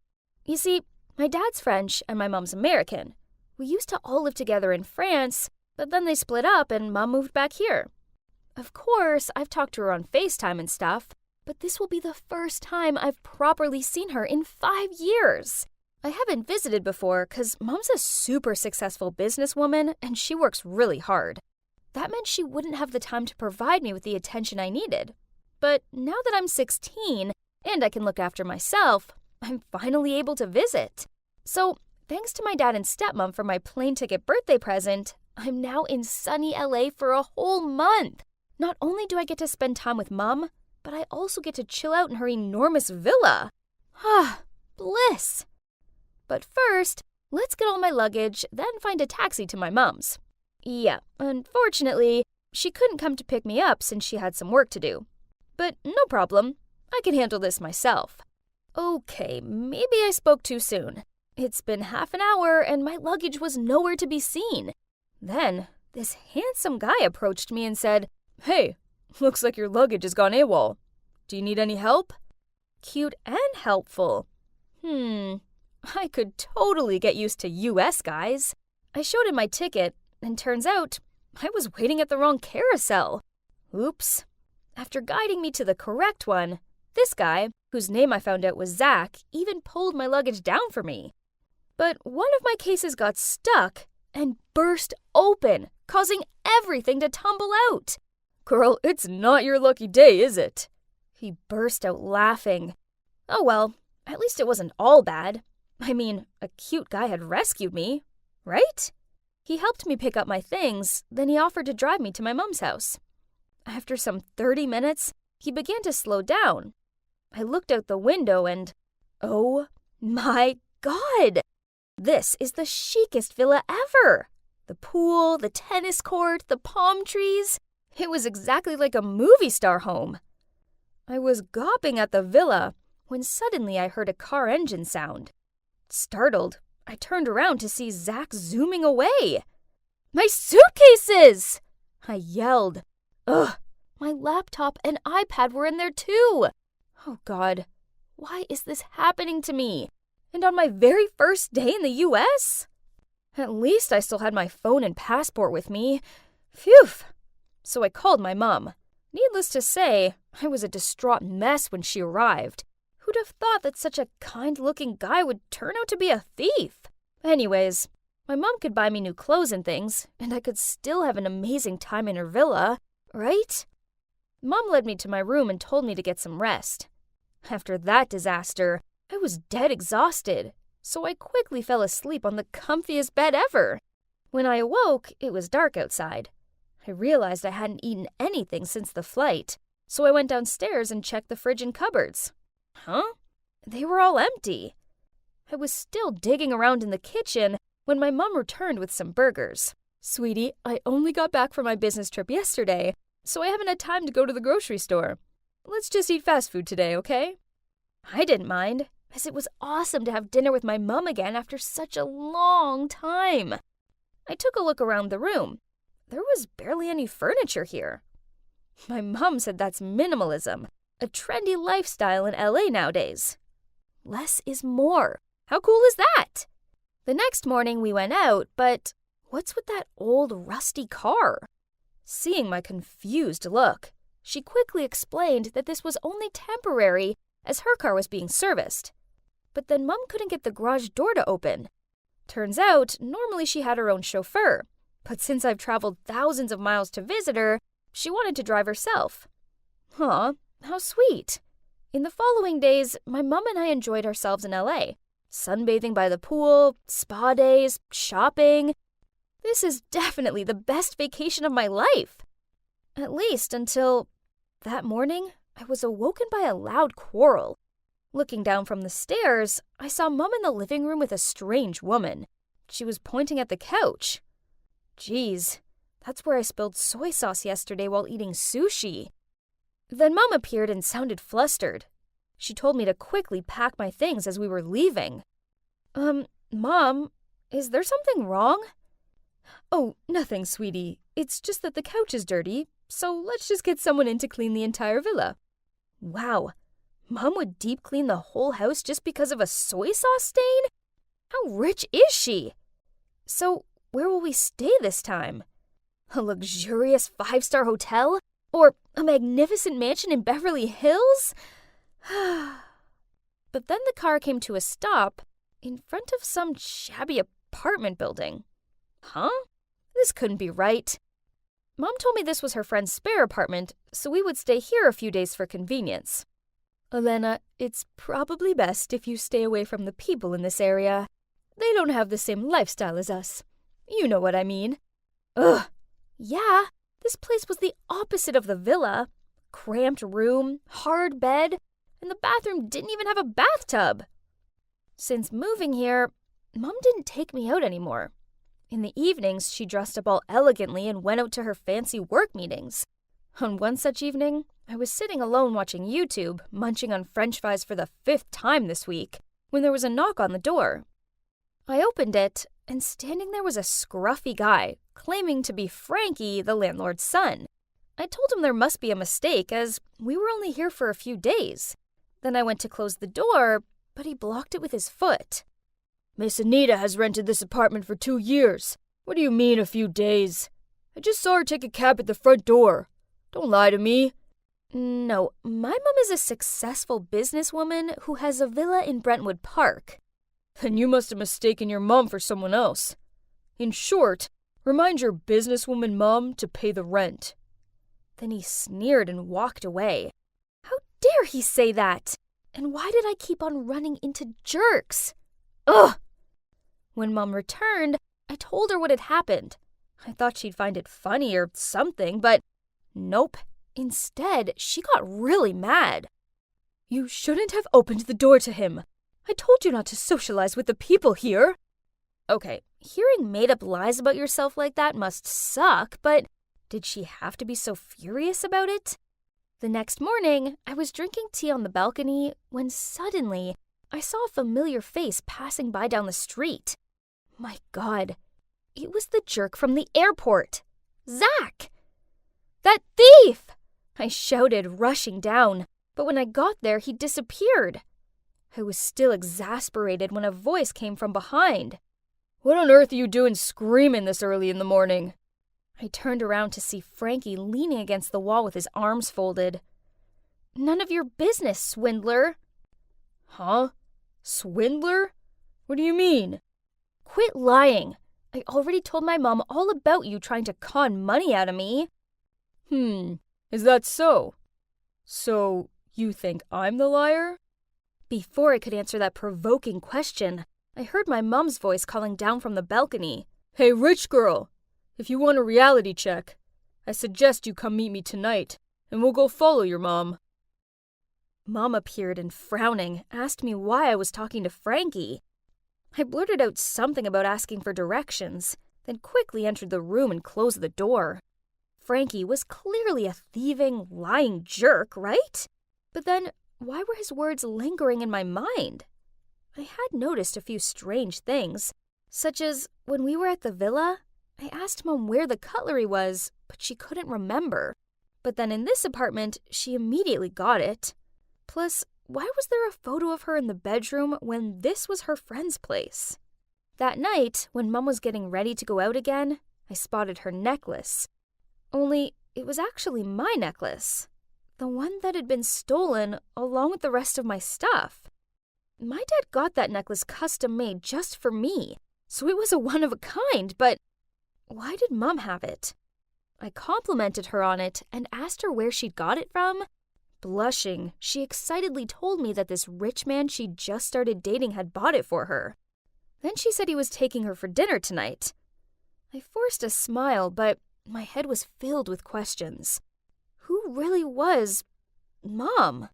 You see, my dad's French and my mom's American. We used to all live together in France, but then they split up and Mom moved back here. Of course, I've talked to her on FaceTime and stuff, but this will be the first time I've properly seen her in 5 years. I haven't visited before because Mom's a super successful businesswoman and she works really hard. That meant she wouldn't have the time to provide me with the attention I needed. But now that I'm 16 and I can look after myself, I'm finally able to visit. So, thanks to my dad and stepmom for my plane ticket birthday present, I'm now in sunny LA for a whole month. Not only do I get to spend time with Mom, but I also get to chill out in her enormous villa. Ah, bliss. But first, let's get all my luggage, then find a taxi to my mom's. Yeah, unfortunately, she couldn't come to pick me up since she had some work to do. But no problem, I can handle this myself. Okay, maybe I spoke too soon. It's been half an hour and my luggage was nowhere to be seen. Then, this handsome guy approached me and said, "Hey, looks like your luggage has gone AWOL. Do you need any help?" Cute and helpful. I could totally get used to US guys. I showed him my ticket, and turns out I was waiting at the wrong carousel. Oops. After guiding me to the correct one, this guy, whose name I found out was Zach, even pulled my luggage down for me. But one of my cases got stuck and burst open, causing everything to tumble out. "Girl, it's not your lucky day, is it?" He burst out laughing. Oh well, at least it wasn't all bad. I mean, a cute guy had rescued me, right? He helped me pick up my things, then he offered to drive me to my mom's house. After some 30 minutes, he began to slow down. I looked out the window and, oh my God! This is the chicest villa ever! The pool, the tennis court, the palm trees. It was exactly like a movie star home. I was gawping at the villa when suddenly I heard a car engine sound. Startled, I turned around to see Zach zooming away. "My suitcases!" I yelled. Ugh, my laptop and iPad were in there too. Oh God, why is this happening to me? And on my very first day in the US? At least I still had my phone and passport with me. Phew. So I called my mom. Needless to say, I was a distraught mess when she arrived. Who'd have thought that such a kind-looking guy would turn out to be a thief? Anyways, My mom could buy me new clothes and things, and I could still have an amazing time in her villa, right? Mom led me to my room and told me to get some rest. After that disaster, I was dead exhausted, so I quickly fell asleep on the comfiest bed ever. When I awoke, it was dark outside. I realized I hadn't eaten anything since the flight, so I went downstairs and checked the fridge and cupboards. Huh? They were all empty. I was still digging around in the kitchen when my mom returned with some burgers. Sweetie, I only got back from my business trip yesterday, so I haven't had time to go to the grocery store. Let's just eat fast food today, okay? I didn't mind, as it was awesome to have dinner with my mom again after such a long time. I took a look around the room. There was barely any furniture here. My mom said that's minimalism, a trendy lifestyle in LA nowadays. Less is more. How cool is that? The next morning we went out, but what's with that old rusty car? Seeing my confused look, she quickly explained that this was only temporary as her car was being serviced. But then Mom couldn't get the garage door to open. Turns out, normally she had her own chauffeur, but since I've traveled thousands of miles to visit her, she wanted to drive herself. Aw, how sweet. In the following days, my mom and I enjoyed ourselves in LA. Sunbathing by the pool, spa days, shopping. This is definitely the best vacation of my life. At least until that morning, I was awoken by a loud quarrel. Looking down from the stairs, I saw Mom in the living room with a strange woman. She was pointing at the couch. Geez, that's where I spilled soy sauce yesterday while eating sushi. Then Mom appeared and sounded flustered. She told me to quickly pack my things as we were leaving. Mom, is there something wrong? Oh, nothing, sweetie. It's just that the couch is dirty, so let's just get someone in to clean the entire villa. Wow, Mom would deep clean the whole house just because of a soy sauce stain? How rich is she? So, where will we stay this time? A luxurious 5-star hotel? Or a magnificent mansion in Beverly Hills? But then the car came to a stop in front of some shabby apartment building. Huh? This couldn't be right. Mom told me this was her friend's spare apartment, so we would stay here a few days for convenience. Elena, it's probably best if you stay away from the people in this area. They don't have the same lifestyle as us. You know what I mean. Ugh. Yeah, this place was the opposite of the villa. Cramped room, hard bed, and the bathroom didn't even have a bathtub. Since moving here, Mom didn't take me out anymore. In the evenings, she dressed up all elegantly and went out to her fancy work meetings. On one such evening, I was sitting alone watching YouTube, munching on French fries for the 5th time this week, when there was a knock on the door. I opened it, and standing there was a scruffy guy, claiming to be Frankie, the landlord's son. I told him there must be a mistake, as we were only here for a few days. Then I went to close the door, but he blocked it with his foot. Miss Anita has rented this apartment for 2 years. What do you mean a few days? I just saw her take a cab at the front door. Don't lie to me. No, my mom is a successful businesswoman who has a villa in Brentwood Park. Then you must have mistaken your mom for someone else. In short, remind your businesswoman mom to pay the rent. Then he sneered and walked away. How dare he say that? And why did I keep on running into jerks? Ugh! When Mom returned, I told her what had happened. I thought she'd find it funny or something, but nope. Instead, she got really mad. You shouldn't have opened the door to him. I told you not to socialize with the people here. Okay, hearing made-up lies about yourself like that must suck, but did she have to be so furious about it? The next morning, I was drinking tea on the balcony when suddenly I saw a familiar face passing by down the street. My God, it was the jerk from the airport. Zach! That thief! I shouted, rushing down, but when I got there, he disappeared. I was still exasperated when a voice came from behind. What on earth are you doing screaming this early in the morning? I turned around to see Frankie leaning against the wall with his arms folded. None of your business, swindler. Huh? Swindler? What do you mean? Quit lying. I already told my mom all about you trying to con money out of me. Is that so? So, you think I'm the liar? Before I could answer that provoking question, I heard my mom's voice calling down from the balcony. Hey, rich girl, if you want a reality check, I suggest you come meet me tonight, and we'll go follow your mom. Mom appeared and, frowning, asked me why I was talking to Frankie. I blurted out something about asking for directions, then quickly entered the room and closed the door. Frankie was clearly a thieving, lying jerk, right? But then, why were his words lingering in my mind? I had noticed a few strange things, such as when we were at the villa, I asked Mom where the cutlery was, but she couldn't remember. But then in this apartment, she immediately got it. Plus, why was there a photo of her in the bedroom when this was her friend's place? That night, when Mom was getting ready to go out again, I spotted her necklace. Only, it was actually my necklace. The one that had been stolen along with the rest of my stuff. My dad got that necklace custom made just for me, so it was a one of a kind, but why did Mom have it? I complimented her on it and asked her where she'd got it from. Blushing, she excitedly told me that this rich man she'd just started dating had bought it for her. Then she said he was taking her for dinner tonight. I forced a smile, but my head was filled with questions. Who really was Mom?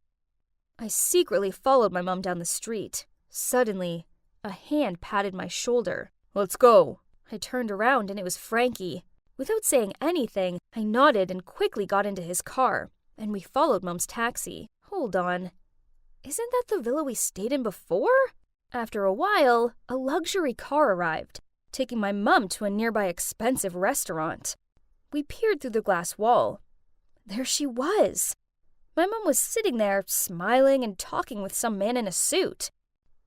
I secretly followed my mom down the street. Suddenly, a hand patted my shoulder. Let's go. I turned around and it was Frankie. Without saying anything, I nodded and quickly got into his car, and we followed Mom's taxi. Hold on. Isn't that the villa we stayed in before? After a while, a luxury car arrived, taking my mom to a nearby expensive restaurant. We peered through the glass wall. There she was. My mom was sitting there, smiling and talking with some man in a suit.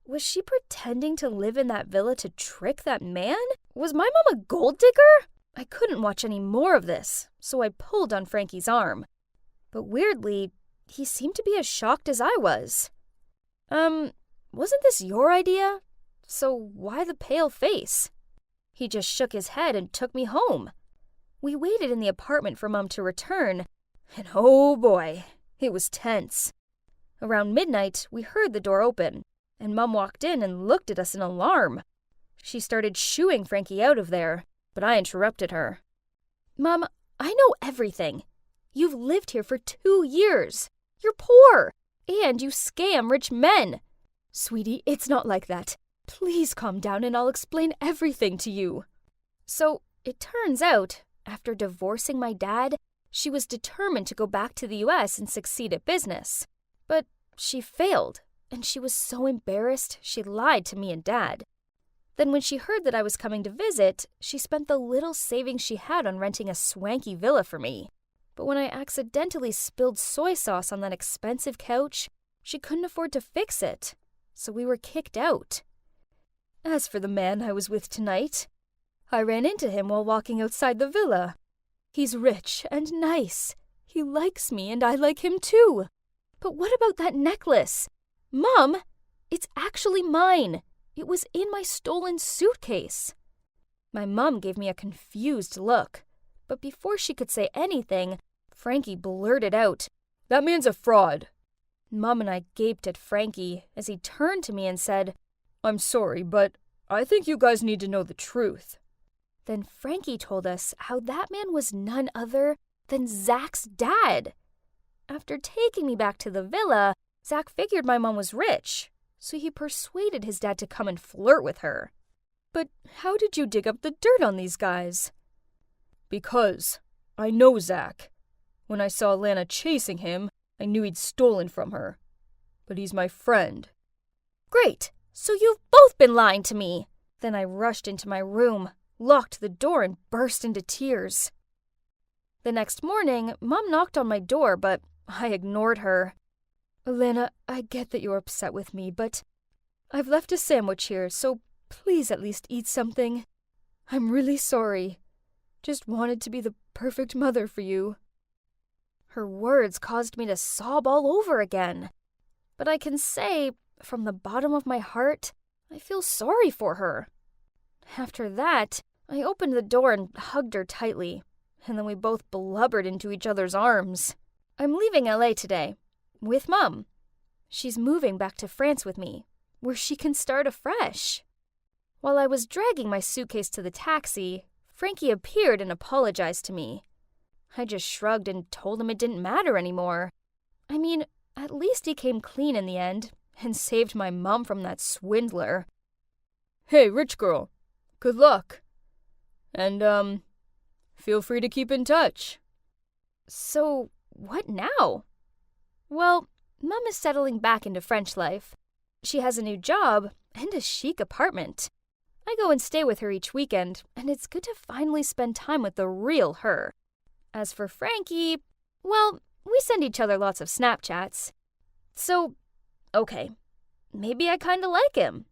Was she pretending to live in that villa to trick that man? Was my mom a gold digger? I couldn't watch any more of this, so I pulled on Frankie's arm. But weirdly, he seemed to be as shocked as I was. Wasn't this your idea? So why the pale face? He just shook his head and took me home. We waited in the apartment for Mom to return, and oh boy, it was tense. Around midnight, we heard the door open, and Mom walked in and looked at us in alarm. She started shooing Frankie out of there, but I interrupted her. Mom, I know everything. You've lived here for 2 years. You're poor, and you scam rich men. Sweetie, it's not like that. Please calm down and I'll explain everything to you. So, it turns out, after divorcing my dad, she was determined to go back to the US and succeed at business. But she failed, and she was so embarrassed she lied to me and Dad. Then when she heard that I was coming to visit, she spent the little savings she had on renting a swanky villa for me. But when I accidentally spilled soy sauce on that expensive couch, she couldn't afford to fix it, so we were kicked out. As for the man I was with tonight, I ran into him while walking outside the villa. He's rich and nice. He likes me and I like him too. But what about that necklace? Mom, it's actually mine. It was in my stolen suitcase. My mom gave me a confused look, but before she could say anything, Frankie blurted out, "That man's a fraud." Mom and I gaped at Frankie as he turned to me and said, "I'm sorry, but I think you guys need to know the truth." Then Frankie told us how that man was none other than Zach's dad. After taking me back to the villa, Zach figured my mom was rich, so he persuaded his dad to come and flirt with her. But how did you dig up the dirt on these guys? Because I know Zach. When I saw Lana chasing him, I knew he'd stolen from her. But he's my friend. Great, so you've both been lying to me. Then I rushed into my room, locked the door, and burst into tears. The next morning, Mom knocked on my door, but I ignored her. "Lana, I get that you're upset with me, but I've left a sandwich here, so please at least eat something. I'm really sorry. Just wanted to be the perfect mother for you." Her words caused me to sob all over again. But I can say, from the bottom of my heart, I feel sorry for her. After that, I opened the door and hugged her tightly, and then we both blubbered into each other's arms. I'm leaving LA today, with Mum. She's moving back to France with me, where she can start afresh. While I was dragging my suitcase to the taxi, Frankie appeared and apologized to me. I just shrugged and told him it didn't matter anymore. I mean, at least he came clean in the end and saved my mom from that swindler. Hey, rich girl. Good luck. And, feel free to keep in touch. So, what now? Well, Mum is settling back into French life. She has a new job and a chic apartment. I go and stay with her each weekend, and it's good to finally spend time with the real her. As for Frankie, well, we send each other lots of Snapchats. So, okay, maybe I kinda like him.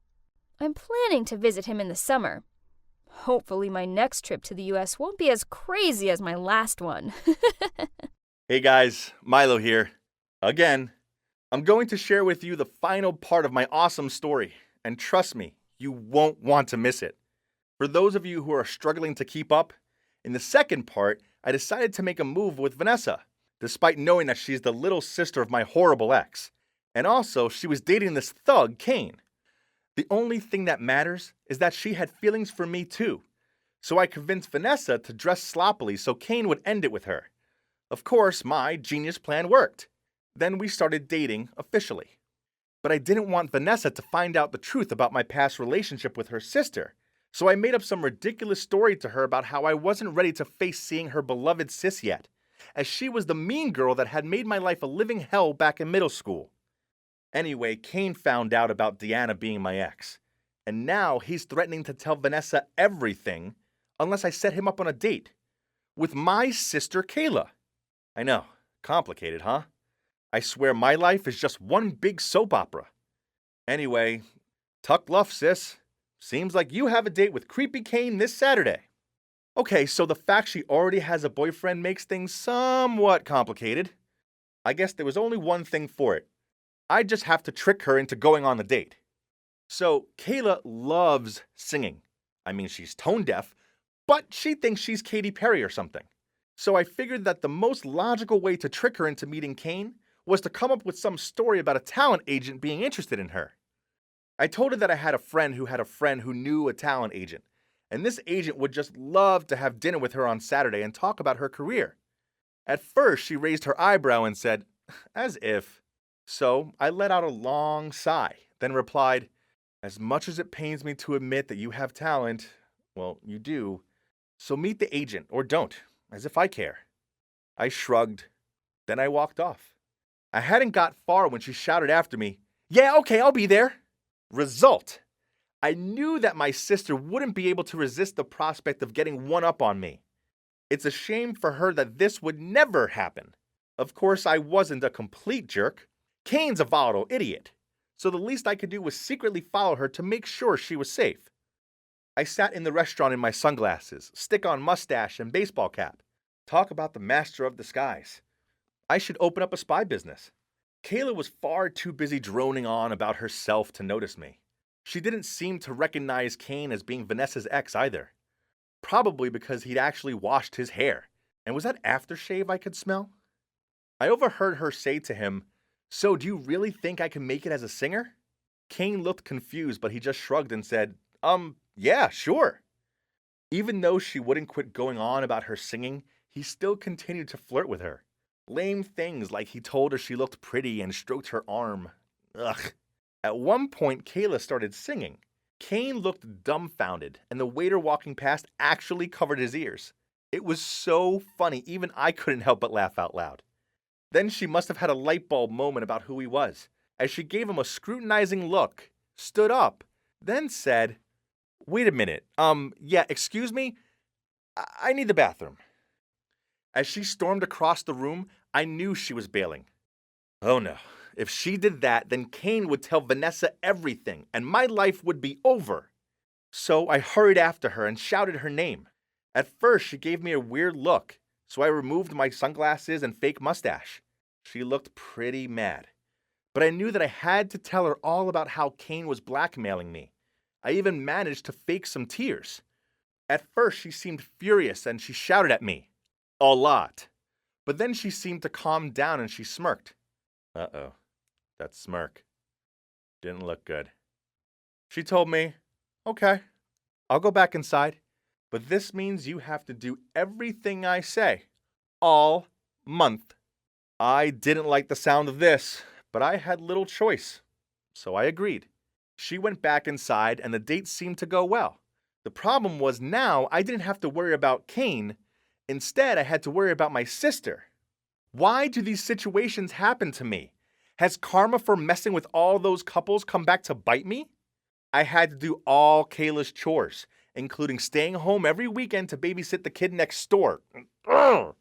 I'm planning to visit him in the summer. Hopefully my next trip to the US won't be as crazy as my last one. Hey guys, Milo here. Again, I'm going to share with you the final part of my awesome story, and trust me, you won't want to miss it. For those of you who are struggling to keep up, in the second part, I decided to make a move with Vanessa, despite knowing that she's the little sister of my horrible ex. And also, she was dating this thug, Kane. The only thing that matters is that she had feelings for me too. So I convinced Vanessa to dress sloppily so Kane would end it with her. Of course, my genius plan worked. Then we started dating officially. But I didn't want Vanessa to find out the truth about my past relationship with her sister. So I made up some ridiculous story to her about how I wasn't ready to face seeing her beloved sis yet, as she was the mean girl that had made my life a living hell back in middle school. Anyway, Kane found out about Deanna being my ex, and now he's threatening to tell Vanessa everything unless I set him up on a date with my sister Kayla. I know, complicated, huh? I swear my life is just one big soap opera. Anyway, tuck luff, sis. Seems like you have a date with creepy Kane this Saturday. Okay, so the fact she already has a boyfriend makes things somewhat complicated. I guess there was only one thing for it. I just have to trick her into going on the date. So, Kayla loves singing. I mean, she's tone deaf, but she thinks she's Katy Perry or something. So I figured that the most logical way to trick her into meeting Kane was to come up with some story about a talent agent being interested in her. I told her that I had a friend who knew a talent agent, and this agent would just love to have dinner with her on Saturday and talk about her career. At first, she raised her eyebrow and said, as if. So I let out a long sigh, then replied, as much as it pains me to admit that you have talent, well, you do, so meet the agent or don't, as if I care. I shrugged, then I walked off. I hadn't got far when she shouted after me, yeah, okay, I'll be there. Result: I knew that my sister wouldn't be able to resist the prospect of getting one up on me. It's a shame for her that this would never happen. Of course, I wasn't a complete jerk. Kane's a volatile idiot, so the least I could do was secretly follow her to make sure she was safe. I sat in the restaurant in my sunglasses, stick-on mustache, and baseball cap. Talk about the master of disguise. I should open up a spy business. Kayla was far too busy droning on about herself to notice me. She didn't seem to recognize Kane as being Vanessa's ex either. Probably because he'd actually washed his hair. And was that aftershave I could smell? I overheard her say to him, so do you really think I can make it as a singer? Kane looked confused, but he just shrugged and said, yeah, sure. Even though she wouldn't quit going on about her singing, he still continued to flirt with her. Lame things like he told her she looked pretty and stroked her arm. Ugh. At one point, Kayla started singing. Kane looked dumbfounded, and the waiter walking past actually covered his ears. It was so funny, even I couldn't help but laugh out loud. Then she must have had a light bulb moment about who he was, as she gave him a scrutinizing look, stood up, then said, wait a minute, yeah, excuse me? I need the bathroom. As she stormed across the room, I knew she was bailing. Oh no, if she did that, then Kane would tell Vanessa everything, and my life would be over. So I hurried after her and shouted her name. At first, she gave me a weird look, so I removed my sunglasses and fake mustache. She looked pretty mad. But I knew that I had to tell her all about how Kane was blackmailing me. I even managed to fake some tears. At first, she seemed furious and she shouted at me. A lot. But then she seemed to calm down and she smirked. Uh-oh. That smirk. Didn't look good. She told me, okay, I'll go back inside, but this means you have to do everything I say. All month. I didn't like the sound of this, but I had little choice. So I agreed. She went back inside and the date seemed to go well. The problem was now I didn't have to worry about Kane. Instead, I had to worry about my sister. Why do these situations happen to me? Has karma for messing with all those couples come back to bite me? I had to do all Kayla's chores, including staying home every weekend to babysit the kid next door. Ugh.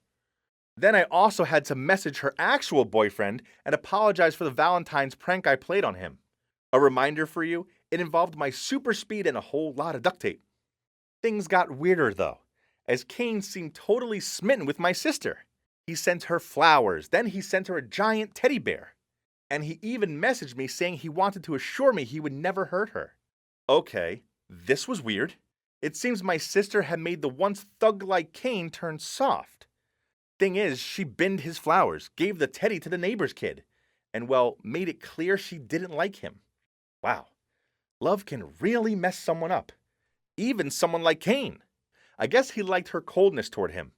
Then I also had to message her actual boyfriend and apologize for the Valentine's prank I played on him. A reminder for you, it involved my super speed and a whole lot of duct tape. Things got weirder though, as Kane seemed totally smitten with my sister. He sent her flowers, then he sent her a giant teddy bear. And he even messaged me saying he wanted to assure me he would never hurt her. Okay, this was weird. It seems my sister had made the once thug-like Kane turn soft. Thing is, she binned his flowers, gave the teddy to the neighbor's kid, and well, made it clear she didn't like him. Wow, love can really mess someone up. Even someone like Kane. I guess he liked her coldness toward him.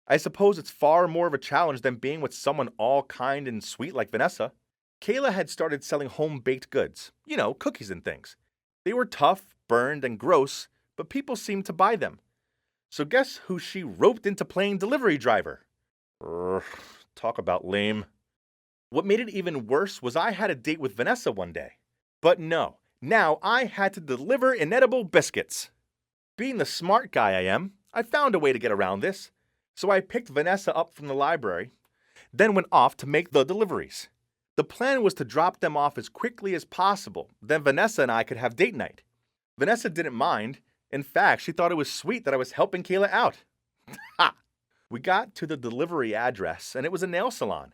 I suppose it's far more of a challenge than being with someone all kind and sweet like Vanessa. Kayla had started selling home-baked goods, cookies and things. They were tough, burned, and gross, but people seemed to buy them. So guess who she roped into playing delivery driver? Talk about lame. What made it even worse was I had a date with Vanessa one day. But no, now I had to deliver inedible biscuits. Being the smart guy I am, I found a way to get around this. So I picked Vanessa up from the library, then went off to make the deliveries. The plan was to drop them off as quickly as possible, then Vanessa and I could have date night. Vanessa didn't mind. In fact, she thought it was sweet that I was helping Kayla out. Ha! We got to the delivery address, and it was a nail salon.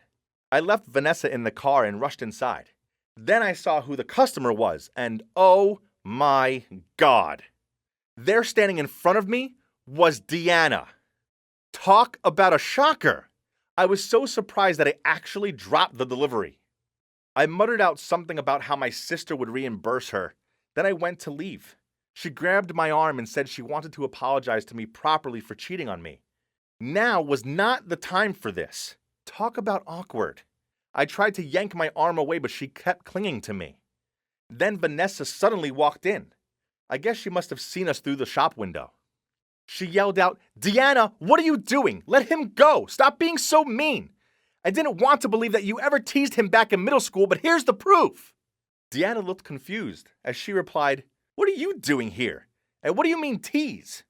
I left Vanessa in the car and rushed inside. Then I saw who the customer was, and oh my God. There standing in front of me was Deanna. Talk about a shocker. I was so surprised that I actually dropped the delivery. I muttered out something about how my sister would reimburse her. Then I went to leave. She grabbed my arm and said she wanted to apologize to me properly for cheating on me. Now was not the time for this. Talk about awkward. I tried to yank my arm away, but she kept clinging to me. Then Vanessa suddenly walked in. I guess she must have seen us through the shop window. She yelled out, "Deanna, what are you doing? Let him go. Stop being so mean. I didn't want to believe that you ever teased him back in middle school, but here's the proof." Deanna looked confused as she replied, "What are you doing here? And what do you mean tease?"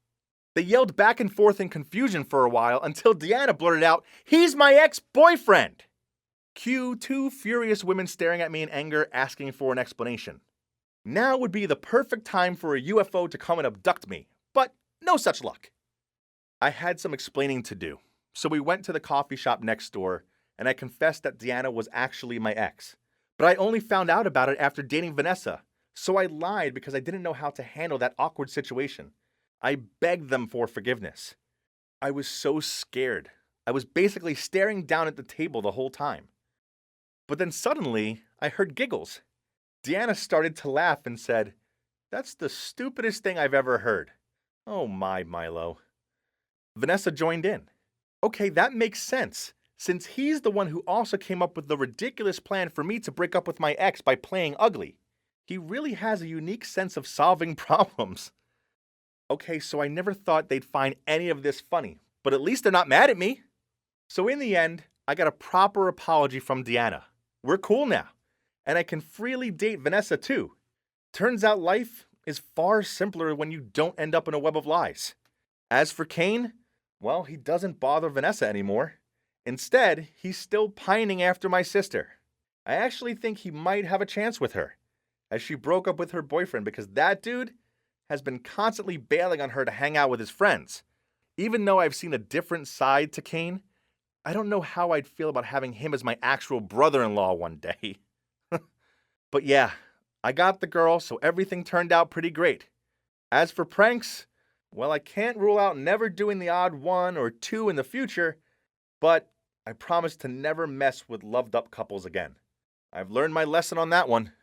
They yelled back and forth in confusion for a while until Deanna blurted out, "He's my ex-boyfriend." Cue two furious women staring at me in anger, asking for an explanation. Now would be the perfect time for a UFO to come and abduct me, but no such luck. I had some explaining to do, so we went to the coffee shop next door, and I confessed that Deanna was actually my ex. But I only found out about it after dating Vanessa, so I lied because I didn't know how to handle that awkward situation. I begged them for forgiveness. I was so scared. I was basically staring down at the table the whole time. But then suddenly, I heard giggles. Deanna started to laugh and said, "That's the stupidest thing I've ever heard." Oh my, Milo. Vanessa joined in. Okay, that makes sense, since he's the one who also came up with the ridiculous plan for me to break up with my ex by playing ugly. He really has a unique sense of solving problems. Okay, so I never thought they'd find any of this funny, but at least they're not mad at me. So in the end, I got a proper apology from Deanna. We're cool now, and I can freely date Vanessa too. Turns out life is far simpler when you don't end up in a web of lies. As for Kane, well, he doesn't bother Vanessa anymore. Instead, he's still pining after my sister. I actually think he might have a chance with her, as she broke up with her boyfriend because that dude has been constantly bailing on her to hang out with his friends. Even though I've seen a different side to Kane, I don't know how I'd feel about having him as my actual brother-in-law one day. But yeah, I got the girl, so everything turned out pretty great. As for pranks, Well, I can't rule out never doing the odd one or two in the future, but I promise to never mess with loved up couples again. I've learned my lesson on that one.